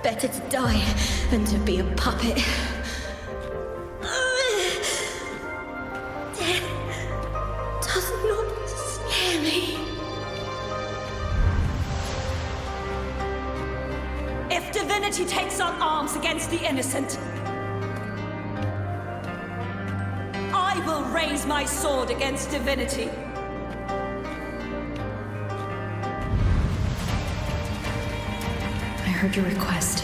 Better to die than to be a puppet. Death does not scare me. If divinity takes up arms against the innocent, I will raise my sword against divinity. I heard your request.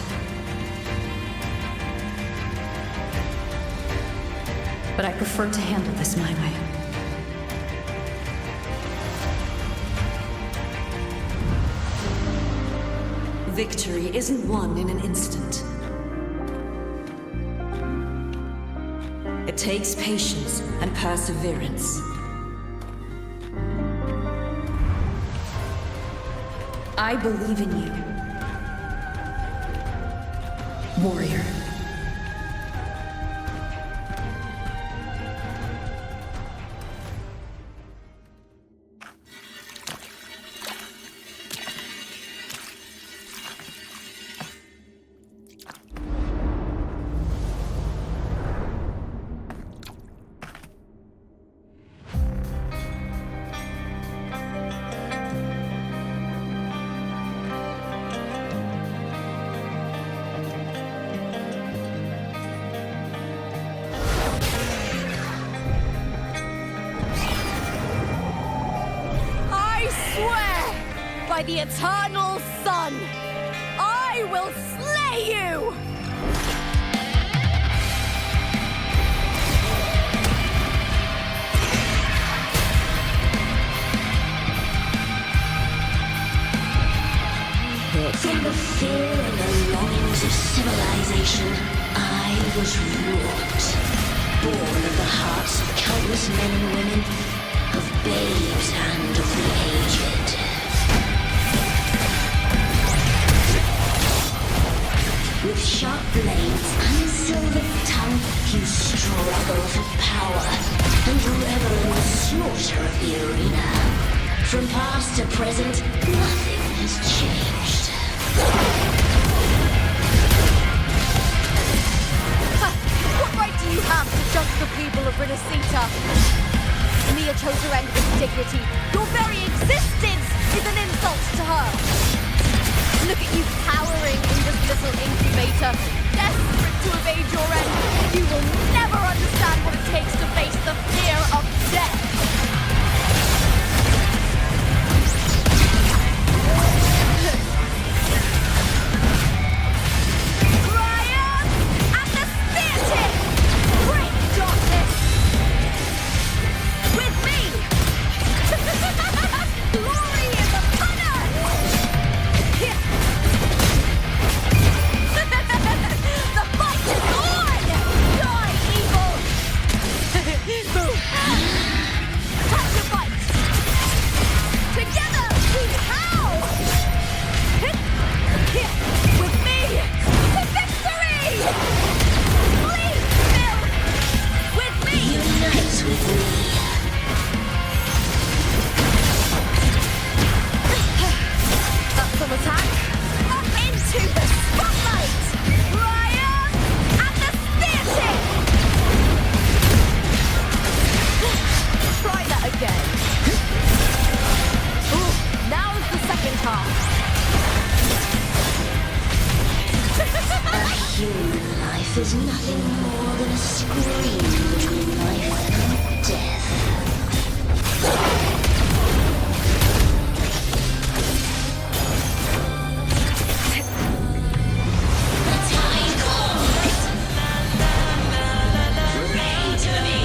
But I prefer to handle this my way. Victory isn't won in an instant. It takes patience and perseverance. I believe in you, warrior. By the eternal sun, I will slay you! From the fear and the longings of civilization, I was wrought. Born of the hearts of countless men and women, of babes and of the aged. With sharp blades and silver tongue, you struggle for power and revel in the slaughter of the arena. From past to present, nothing has changed. What right do you have to judge the people of Rinascita? Mia chose her end with dignity. Your very existence is an insult to her. Look at you cowering in this little incubator, desperate to evade your end. You will never understand what it takes to face the fear of death. Ryan! At the theatre! Break darkness! With me! Glory is upon us! The fight is on! Die, evil! Boom! Time to fight! Together, we howl! With me, to victory! Please, Bill! With me! Unite with me. Up from attack, up into the spotlight! Ryan, at the theatre! Try that again. Ooh, now's the second half. A human life is nothing more than a scream between life and death. The tide calls. Ready to be.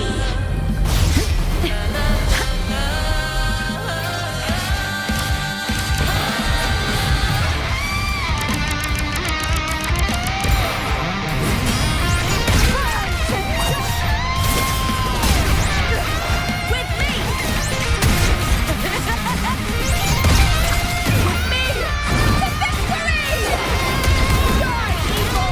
With me! With me! To victory! Die, evil!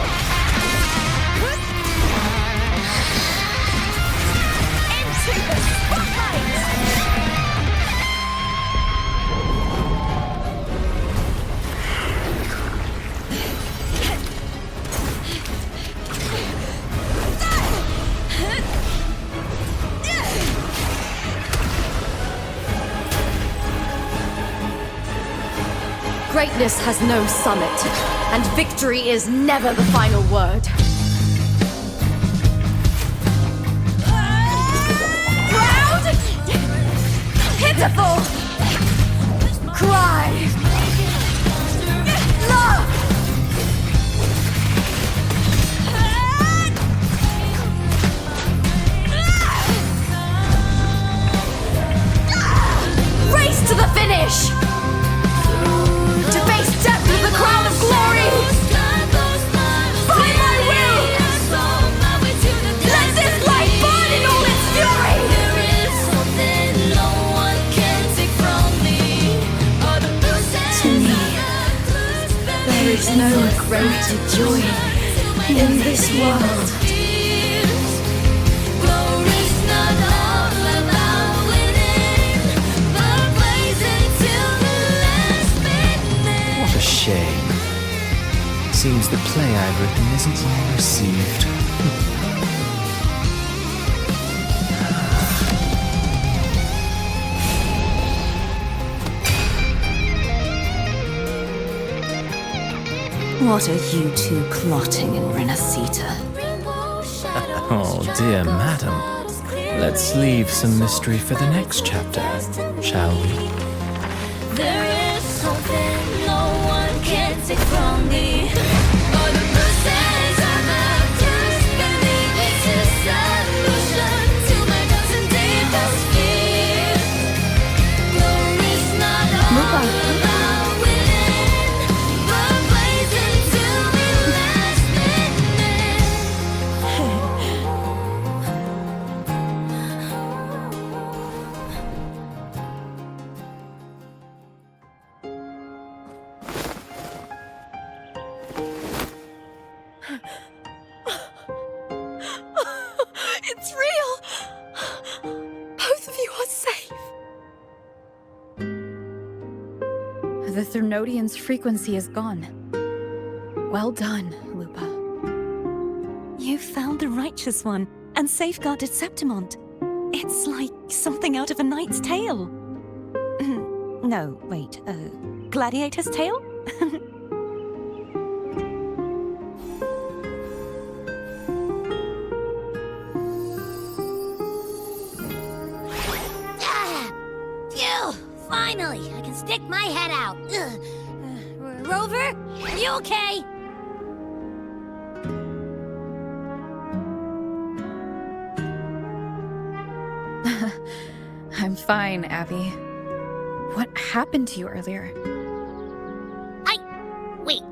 Into the spotlight! Greatness has no summit, and victory is never the final word. Proud! Pitiful! Cry! Love! Race to the finish! To face death with the crown of glory! By my will! Let this light burn in all its fury! To me, there is no greater joy in this world. What a shame. Seems the play I've written isn't well received. What are you two plotting in Rinascita? Oh, dear madam. Let's leave some mystery for the next chapter, shall we? There is something no one can take from me. All the bruises I have just beneath. It's a solution to my doubts and deepest fears. Glory is not all about winning, but blazing to the last minute. It's real! Both of you are safe! The Threnodian's frequency is gone. Well done, Lupa. You found the righteous one and safeguarded Septimont. It's like something out of a knight's tale. No, wait, gladiator's tale? Phew! Finally, I can stick my head out. Rover, are you okay? I'm fine, Abby. What happened to you earlier? Wait,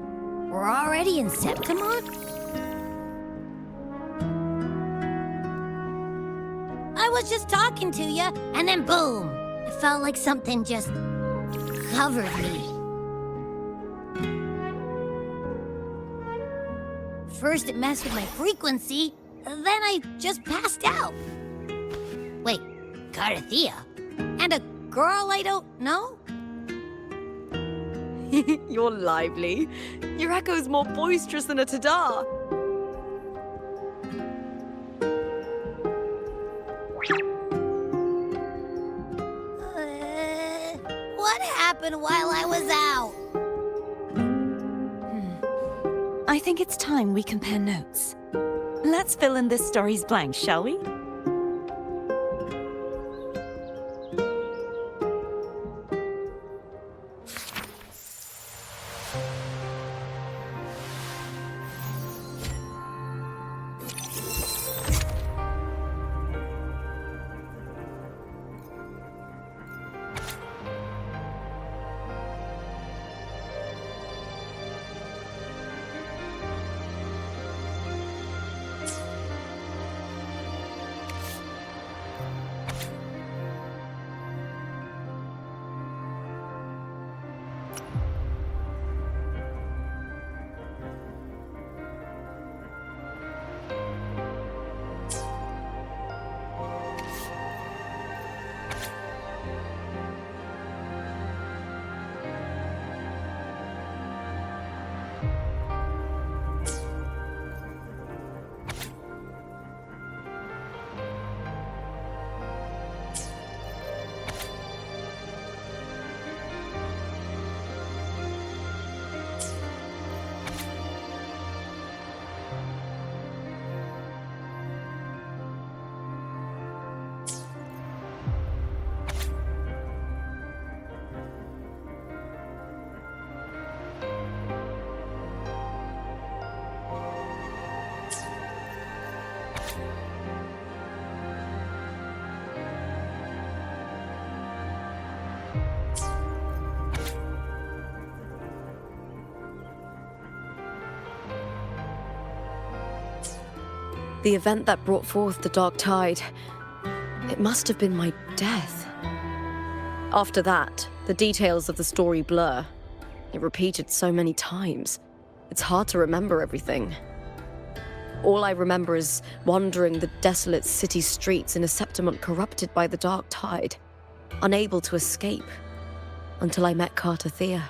we're already in Septimont? I was just talking to you, and then boom! It felt like something just covered me. First it messed with my frequency, then I just passed out. Wait, Cartethyia? And a girl I don't know? You're lively. Your echo's more boisterous than a tada. What happened while I was out? I think it's time we compare notes. Let's fill in this story's blanks, shall we? The event that brought forth the dark tide, it must have been my death. After that, the details of the story blur. It repeated so many times. It's hard to remember everything. All I remember is wandering the desolate city streets in a Septimont corrupted by the dark tide, unable to escape, until I met Cartethyia.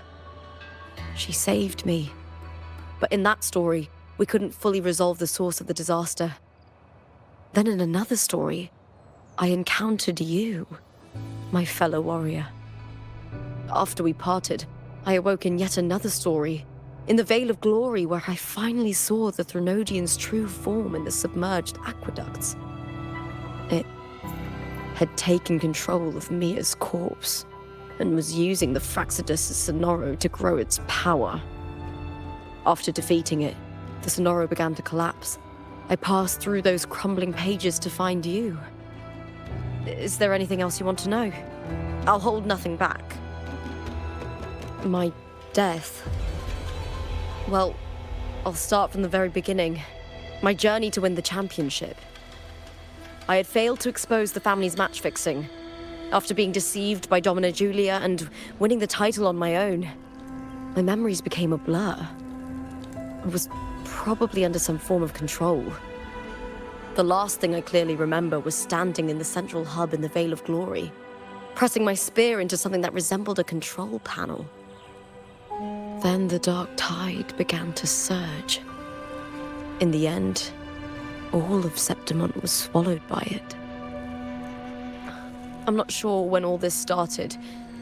She saved me. But in that story, we couldn't fully resolve the source of the disaster. Then in another story, I encountered you, my fellow warrior. After we parted, I awoke in yet another story, in the Vale of Glory, where I finally saw the Threnodian's true form in the submerged aqueducts. It had taken control of Mia's corpse, and was using the Fraxidus Sonoro to grow its power. After defeating it, the Sonoro began to collapse. I passed through those crumbling pages to find you. Is there anything else you want to know? I'll hold nothing back. My death. Well, I'll start from the very beginning. My journey to win the championship. I had failed to expose the family's match fixing. After being deceived by Domina Julia and winning the title on my own, my memories became a blur. I was probably under some form of control. The last thing I clearly remember was standing in the central hub in the Vale of Glory, pressing my spear into something that resembled a control panel. Then the dark tide began to surge. In the end, all of Septimont was swallowed by it. I'm not sure when all this started,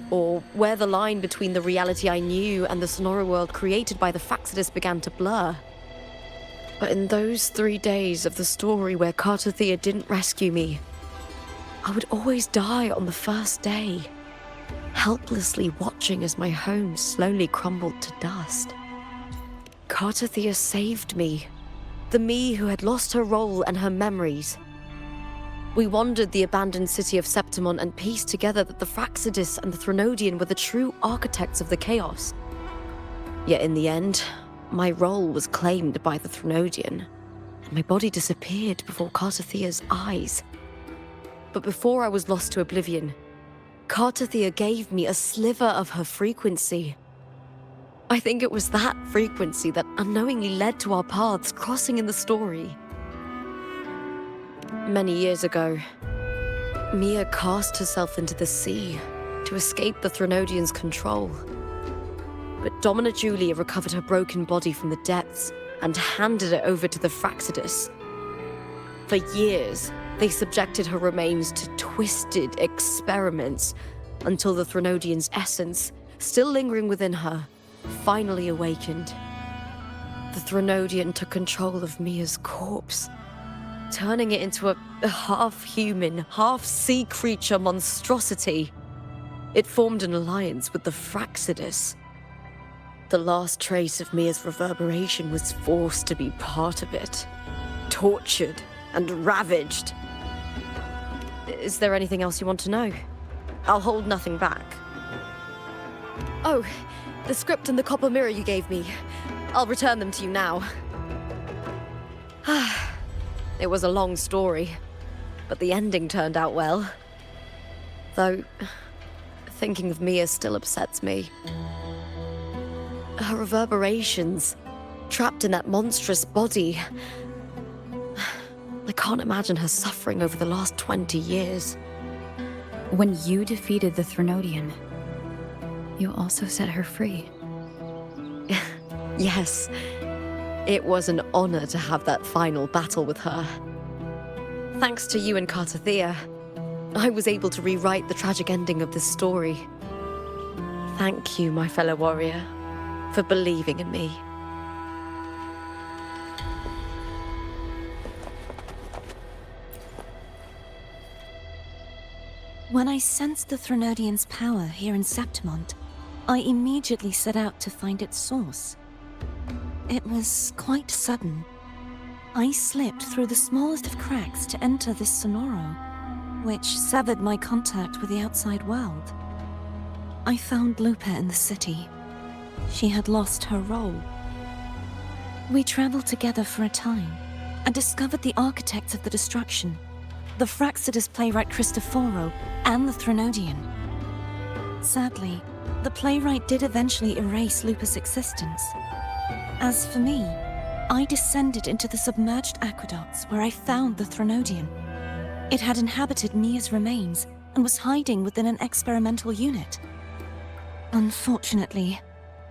or where the line between the reality I knew and the Sonora world created by the Fractsidus began to blur. But in those 3 days of the story where Cartethyia didn't rescue me, I would always die on the first day, helplessly watching as my home slowly crumbled to dust. Cartethyia saved me, the me who had lost her role and her memories. We wandered the abandoned city of Septimon and pieced together that the Fractsidus and the Threnodian were the true architects of the chaos. Yet in the end, my role was claimed by the Threnodian, and my body disappeared before Cartethia's eyes. But before I was lost to oblivion, Cartethyia gave me a sliver of her frequency. I think it was that frequency that unknowingly led to our paths crossing in the story. Many years ago, Mia cast herself into the sea to escape the Threnodian's control. But Domina Julia recovered her broken body from the depths and handed it over to the Fractsidus. For years, they subjected her remains to twisted experiments until the Threnodian's essence, still lingering within her, finally awakened. The Threnodian took control of Mia's corpse, turning it into a half-human, half-sea creature monstrosity. It formed an alliance with the Fractsidus. The last trace of Mia's reverberation was forced to be part of it, tortured and ravaged. Is there anything else you want to know? I'll hold nothing back. Oh, the script and the copper mirror you gave me. I'll return them to you now. It was a long story, but the ending turned out well. Though, thinking of Mia still upsets me. Her reverberations, trapped in that monstrous body. I can't imagine her suffering over the last 20 years. When you defeated the Threnodian, you also set her free. Yes. It was an honor to have that final battle with her. Thanks to you and Cartethyia, I was able to rewrite the tragic ending of this story. Thank you, my fellow warrior, for believing in me. When I sensed the Threnodian's power here in Septimon, I immediately set out to find its source. It was quite sudden. I slipped through the smallest of cracks to enter this Sonoro, which severed my contact with the outside world. I found Lupa in the city. She had lost her role. We traveled together for a time and discovered the architects of the destruction, the Fractsidus playwright Cristoforo and the Threnodian. Sadly, the playwright did eventually erase Lupa's existence. As for me, I descended into the submerged aqueducts where I found the Threnodian. It had inhabited Mia's remains and was hiding within an experimental unit. Unfortunately,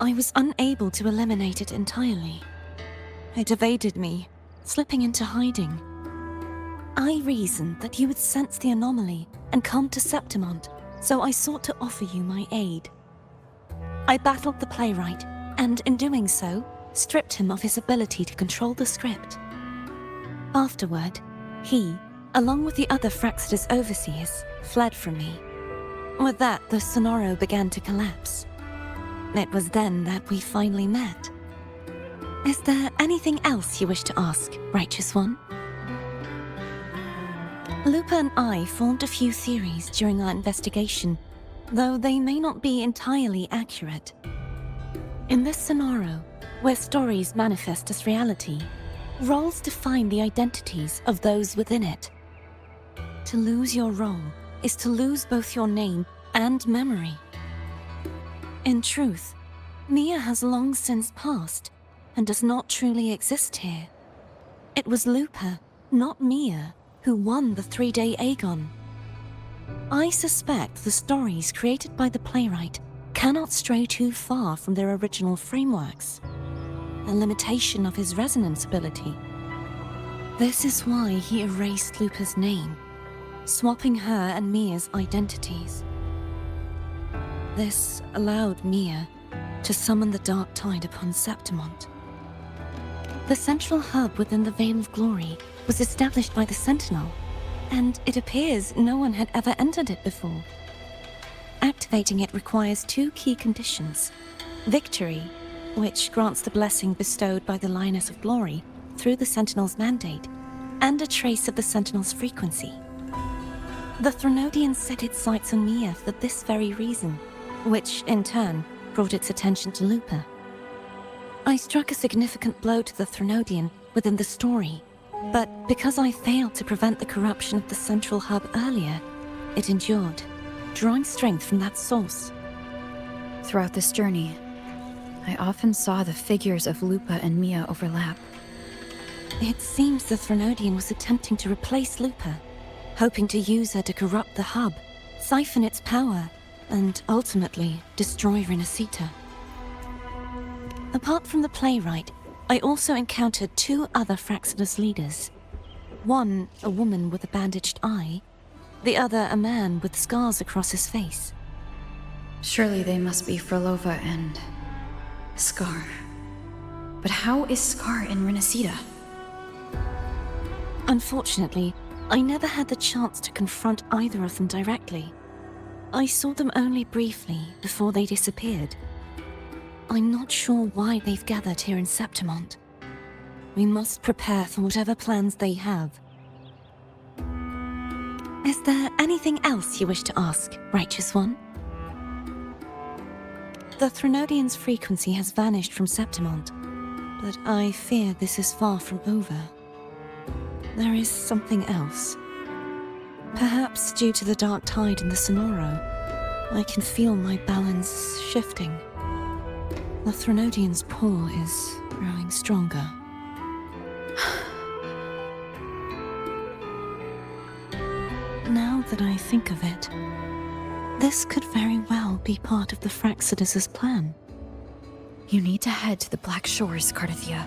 I was unable to eliminate it entirely. It evaded me, slipping into hiding. I reasoned that you would sense the anomaly and come to Septimon, so I sought to offer you my aid. I battled the playwright, and in doing so, stripped him of his ability to control the script. Afterward, he, along with the other Fractsidus overseers, fled from me. With that, the Sonoro began to collapse. It was then that we finally met. Is there anything else you wish to ask, Righteous One? Lupa and I formed a few theories during our investigation, though they may not be entirely accurate. In this Sonoro, where stories manifest as reality, roles define the identities of those within it. To lose your role is to lose both your name and memory. In truth, Mia has long since passed and does not truly exist here. It was Lupa, not Mia, who won the 3-day Aegon. I suspect the stories created by the playwright cannot stray too far from their original frameworks, a limitation of his resonance ability. This is why he erased Lupa's name, swapping her and Mia's identities. This allowed Mia to summon the Dark Tide upon Septimont. The central hub within the Veil of Glory was established by the Sentinel, and it appears no one had ever entered it before. Activating it requires 2 key conditions: victory, which grants the blessing bestowed by the Lioness of Glory through the Sentinel's mandate, and a trace of the Sentinel's frequency. The Threnodian set its sights on Mia for this very reason, which in turn brought its attention to Lupa. I struck a significant blow to the Threnodian within the story, but because I failed to prevent the corruption of the central hub earlier, it endured, drawing strength from that source. Throughout this journey, I often saw the figures of Lupa and Mia overlap. It seems the Threnodian was attempting to replace Lupa, hoping to use her to corrupt the hub, siphon its power, and ultimately destroy Rinascita. Apart from the playwright, I also encountered 2 other Fraxidus leaders. One, a woman with a bandaged eye, the other a man with scars across his face. Surely they must be Frolova and Scar. But how is Scar in Rinascita? Unfortunately, I never had the chance to confront either of them directly. I saw them only briefly before they disappeared. I'm not sure why they've gathered here in Septimont. We must prepare for whatever plans they have. Is there anything else you wish to ask, Righteous One? The Threnodian's frequency has vanished from Septimont, but I fear this is far from over. There is something else. Perhaps due to the Dark Tide in the Sonoro, I can feel my balance shifting. The Threnodian's pull is growing stronger. Now that I think of it, this could very well be part of the Fraxidus' plan. You need to head to the Black Shores, Cartethyia.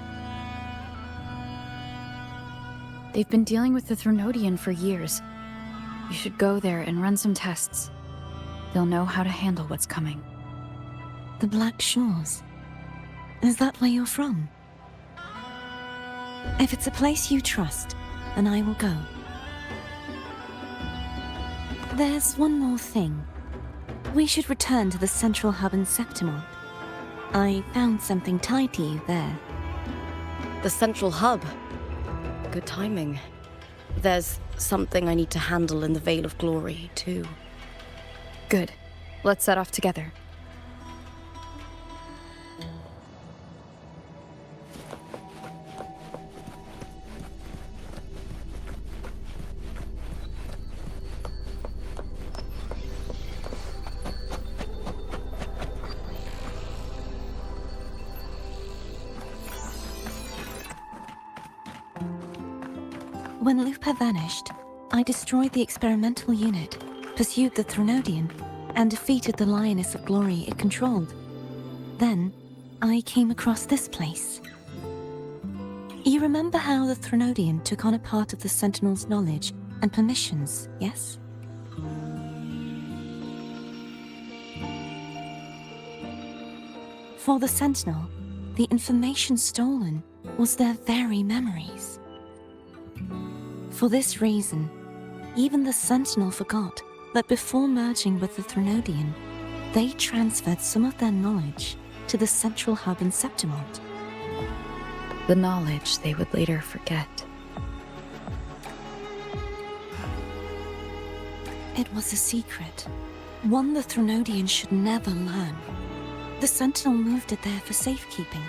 They've been dealing with the Threnodian for years. You should go there and run some tests. They'll know how to handle what's coming. The Black Shores? Is that where you're from? If it's a place you trust, then I will go. There's one more thing. We should return to the central hub in Septimont. I found something tied to you there. The central hub. Good timing. There's something I need to handle in the Veil of Glory, too. Good. Let's set off together. When Lupa vanished, I destroyed the experimental unit, pursued the Threnodian, and defeated the Lioness of Glory it controlled. Then, I came across this place. You remember how the Threnodian took on a part of the Sentinel's knowledge and permissions, yes? For the Sentinel, the information stolen was their very memories. For this reason, even the Sentinel forgot that before merging with the Threnodian, they transferred some of their knowledge to the central hub in Septimont. The knowledge they would later forget. It was a secret, one the Threnodian should never learn. The Sentinel moved it there for safekeeping.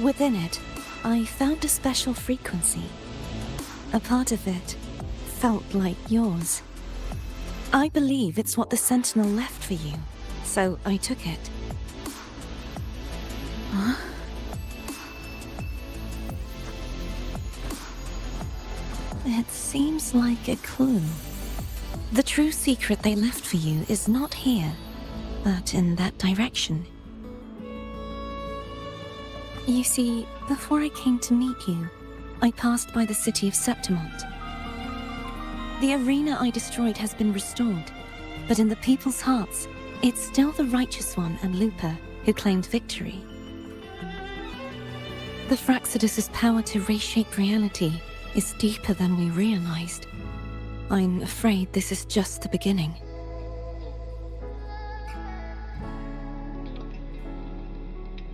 Within it, I found a special frequency. A part of it felt like yours. I believe it's what the Sentinel left for you, so I took it. Huh? It seems like a clue. The true secret they left for you is not here, but in that direction. You see, before I came to meet you, I passed by the city of Septimont. The arena I destroyed has been restored, but in the people's hearts, it's still the Righteous One and Lupa who claimed victory. The Fraxidus' power to reshape reality is deeper than we realized. I'm afraid this is just the beginning.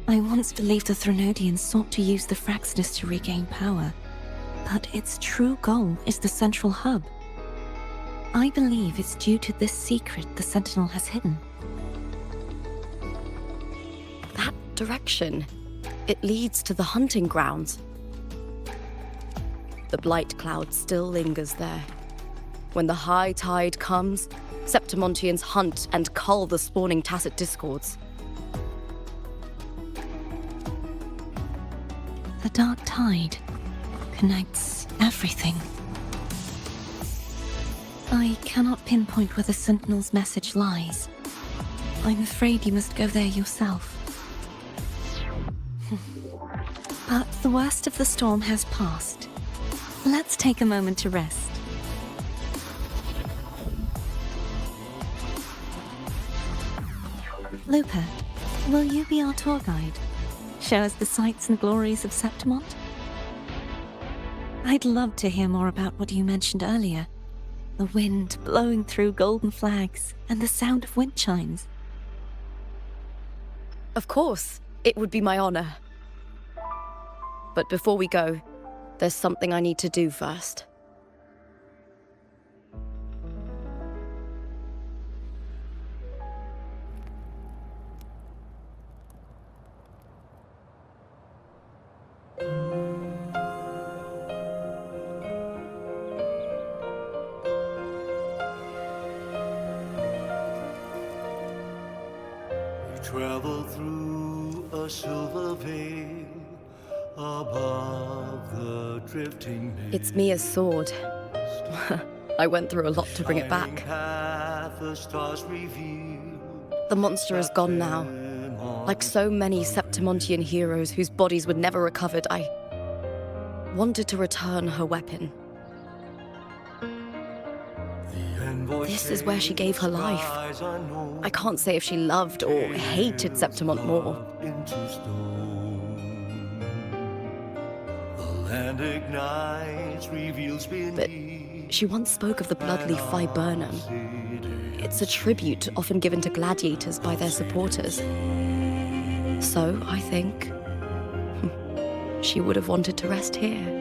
I once believed the Threnodians sought to use the Fraxidus to regain power, but its true goal is the central hub. I believe it's due to this secret the Sentinel has hidden. That direction, it leads to the hunting grounds. The blight cloud still lingers there. When the high tide comes, Septimontians hunt and cull the spawning Tacit Discords. The dark tide connects everything. I cannot pinpoint where the Sentinel's message lies. I'm afraid you must go there yourself. But the worst of the storm has passed. Let's take a moment to rest. Lupa, will you be our tour guide? Show us the sights and glories of Septimont? I'd love to hear more about what you mentioned earlier. The wind blowing through golden flags and the sound of wind chimes. Of course, it would be my honor. But before we go, there's something I need to do first. Travel through a silver veil above the drifting mist. It's Mia's sword. I went through a lot to bring it back. The monster is gone now. Like so many Septimontian heroes whose bodies were never recovered, I wanted to return her weapon. This is where she gave her life. I can't say if she loved or hated Septimont more. But she once spoke of the bloodleaf viburnum. It's a tribute often given to gladiators by their supporters. So, I think, she would have wanted to rest here.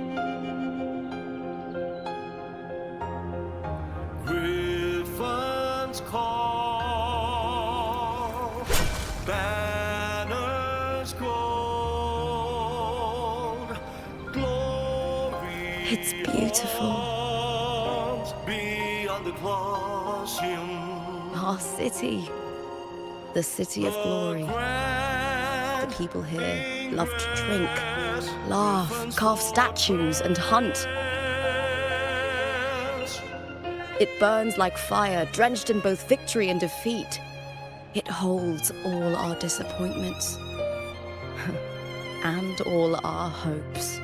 It's beautiful. Our city. The city of glory. The people here love to drink, laugh, carve statues, and hunt. It burns like fire, drenched in both victory and defeat. It holds all our disappointments. And all our hopes.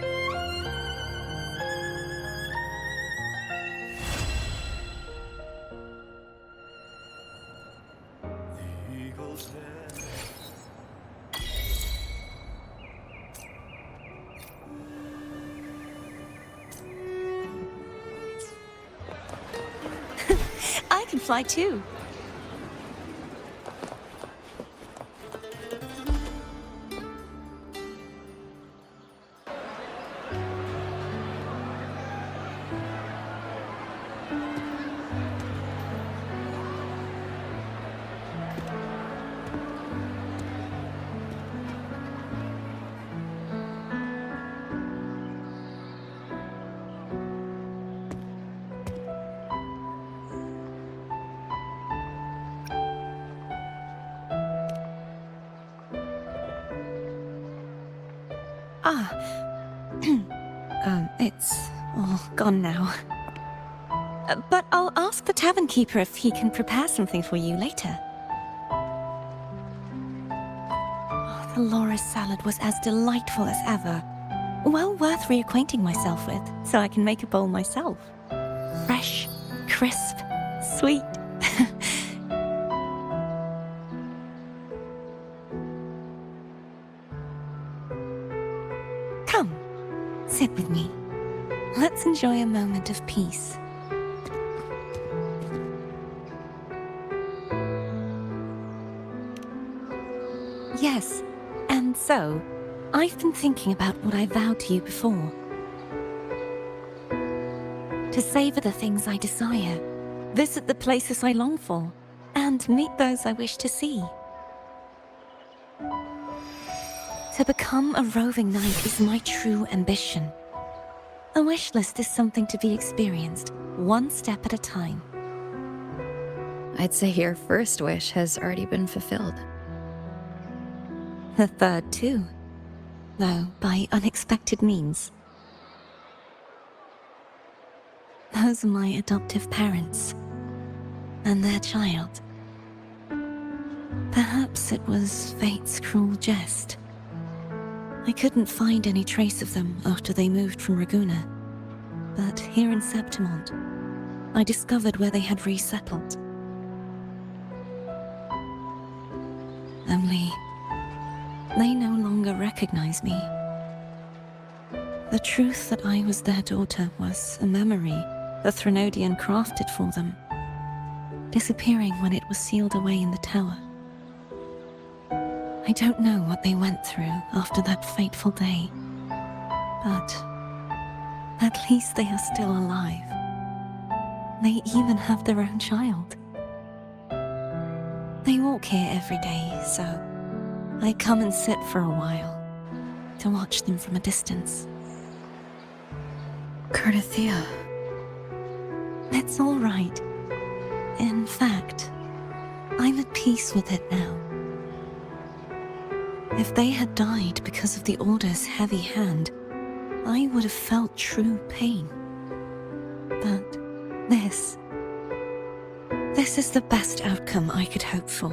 I can fly too. It's all gone now. But I'll ask the tavern keeper if he can prepare something for you later. The Loris salad was as delightful as ever. well worth reacquainting myself with, so I can make a bowl myself. Fresh, crisp, sweet. Come, sit with me. Let's enjoy a moment of peace. Yes, and so, I've been thinking about what I vowed to you before. To savor the things I desire, visit the places I long for, and meet those I wish to see. To become a roving knight is my true ambition. A wish list is something to be experienced, one step at a time. I'd say your first wish has already been fulfilled. The third too, though by unexpected means. Those are my adoptive parents, and their child. Perhaps it was fate's cruel jest. I couldn't find any trace of them after they moved from Raguna, but here in Septimont, I discovered where they had resettled. Only, they no longer recognize me. The truth that I was their daughter was a memory the Threnodian crafted for them, disappearing when it was sealed away in the tower. I don't know what they went through after that fateful day, but at least they are still alive. They even have their own child. They walk here every day, so I come and sit for a while to watch them from a distance. Cartethyia. It's all right. In fact, I'm at peace with it now. If they had died because of the Order's heavy hand, I would have felt true pain. But this is the best outcome I could hope for.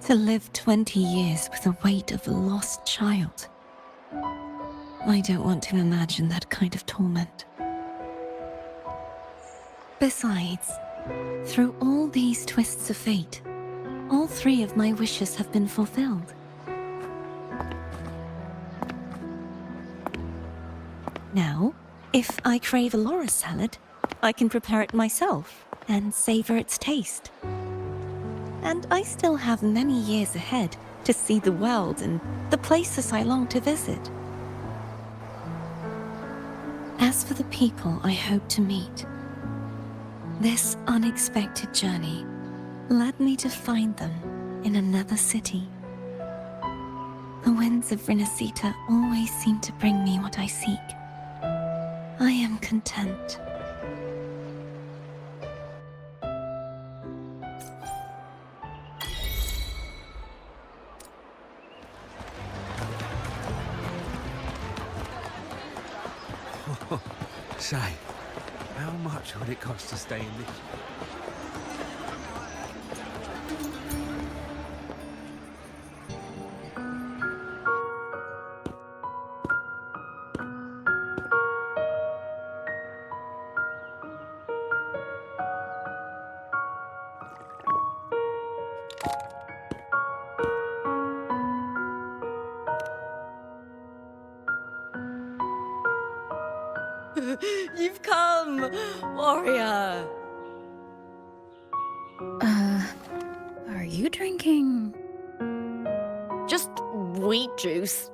To live 20 years with the weight of a lost child. I don't want to imagine that kind of torment. Besides, through all these twists of fate, all three of my wishes have been fulfilled. Now, if I crave a Laura salad, I can prepare it myself and savor its taste. And I still have many years ahead to see the world and the places I long to visit. As for the people I hope to meet, this unexpected journey led me to find them in another city. The winds of Rinascita always seem to bring me what I seek. I am content. Say, how much would it cost to stay in this? You've come, warrior. Are you drinking? Just wheat juice.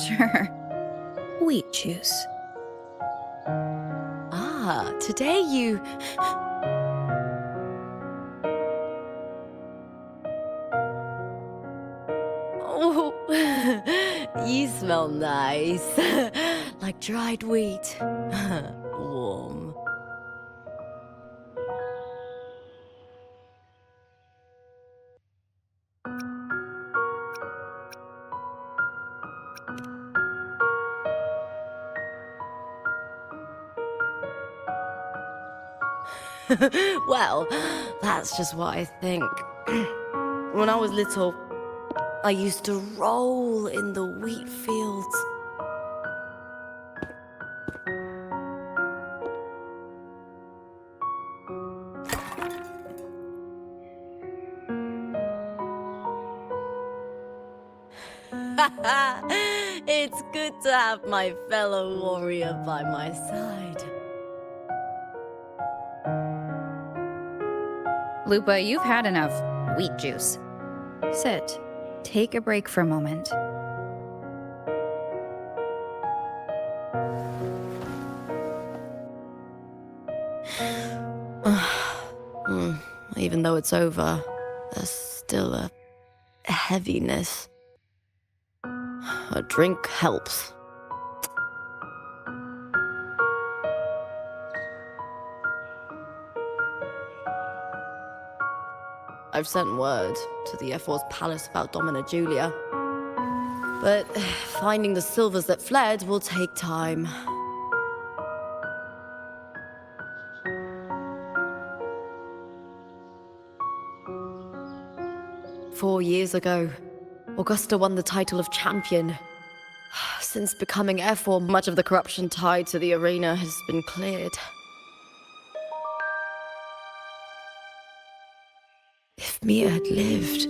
Sure. Wheat juice. Ah, today you... Oh, you smell nice. Like dried wheat. Warm. Well, that's just what I think. When I was little, I used to roll in the wheat fields. It's good to have my fellow warrior by my side. Lupa, you've had enough wheat juice. Sit. Take a break for a moment. Even though it's over, there's still a heaviness. A drink helps. I've sent word to the F4's palace about Dom and Julia. But finding the silvers that fled will take time. Four years ago, Augusta won the title of champion. Since becoming F4, much of the corruption tied to the arena has been cleared. If Mia had lived,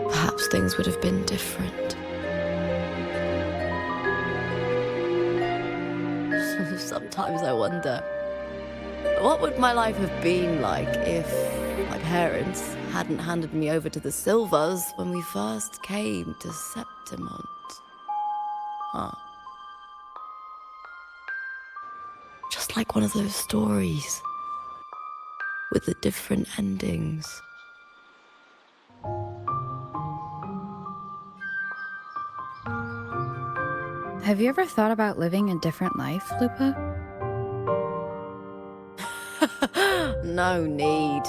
perhaps things would have been different. Sometimes I wonder, what would my life have been like if my parents hadn't handed me over to the Silvers when we first came to Septimont? Just like one of those stories with the different endings. Have you ever thought about living a different life, Lupa? No need.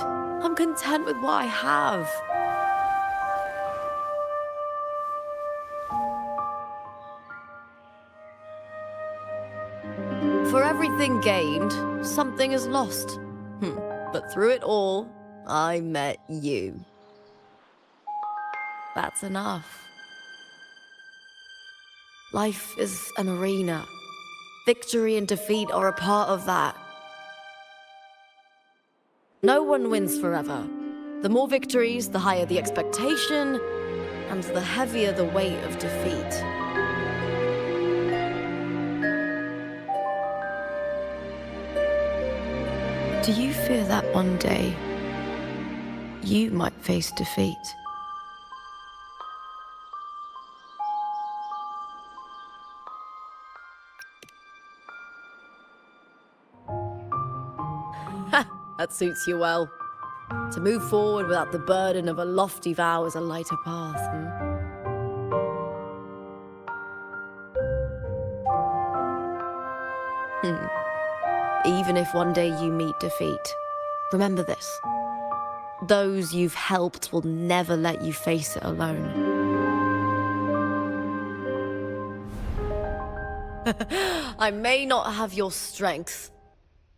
I'm content with what I have. For everything gained, something is lost. But through it all, I met you. That's enough. Life is an arena. Victory and defeat are a part of that. No one wins forever. The more victories, the higher the expectation, and the heavier the weight of defeat. Do you fear that one day you might face defeat? That suits you well. To move forward without the burden of a lofty vow is a lighter path. Even if one day you meet defeat, remember this. Those you've helped will never let you face it alone. I may not have your strength,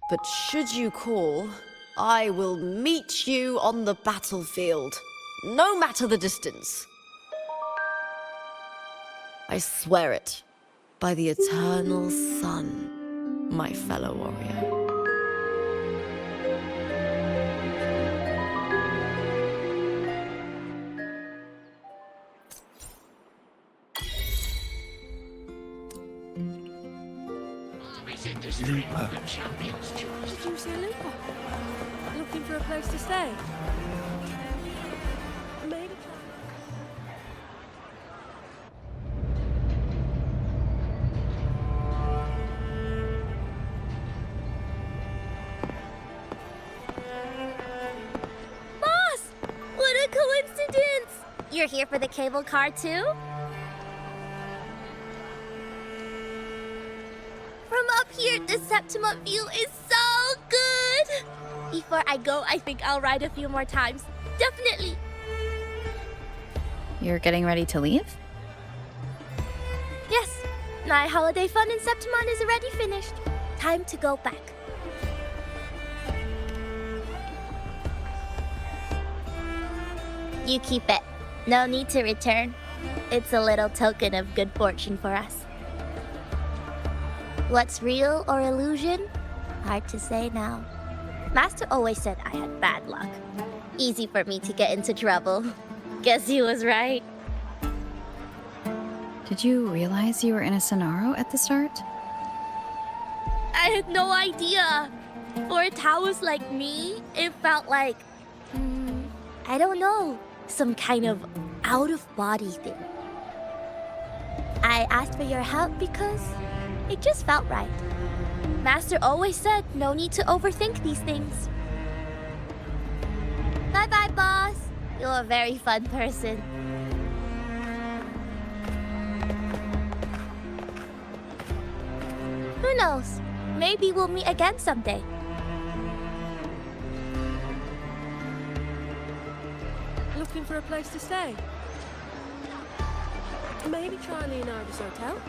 but should you call, I will meet you on the battlefield, no matter the distance. I swear it, by the eternal sun, my fellow warrior. Lupa. Did you say Lupa? Looking for a place to stay? Maybe. Boss! What a coincidence! You're here for the cable car too? From up here, the Septimont view is so good! Before I go, I think I'll ride a few more times. Definitely! You're getting ready to leave? Yes, my holiday fun in Septimont is already finished. Time to go back. You keep it. No need to return. It's a little token of good fortune for us. What's real or illusion? Hard to say now. Master always said I had bad luck. Easy for me to get into trouble. Guess he was right. Did you realize you were in a Sonaro at the start? I had no idea. For a Taoist like me, it felt like, I don't know, some kind of out-of-body thing. I asked for your help because it just felt right. Master always said no need to overthink these things. Bye-bye, boss. You're a very fun person. Who knows? Maybe we'll meet again someday. Looking for a place to stay? Maybe try Leonardo's hotel?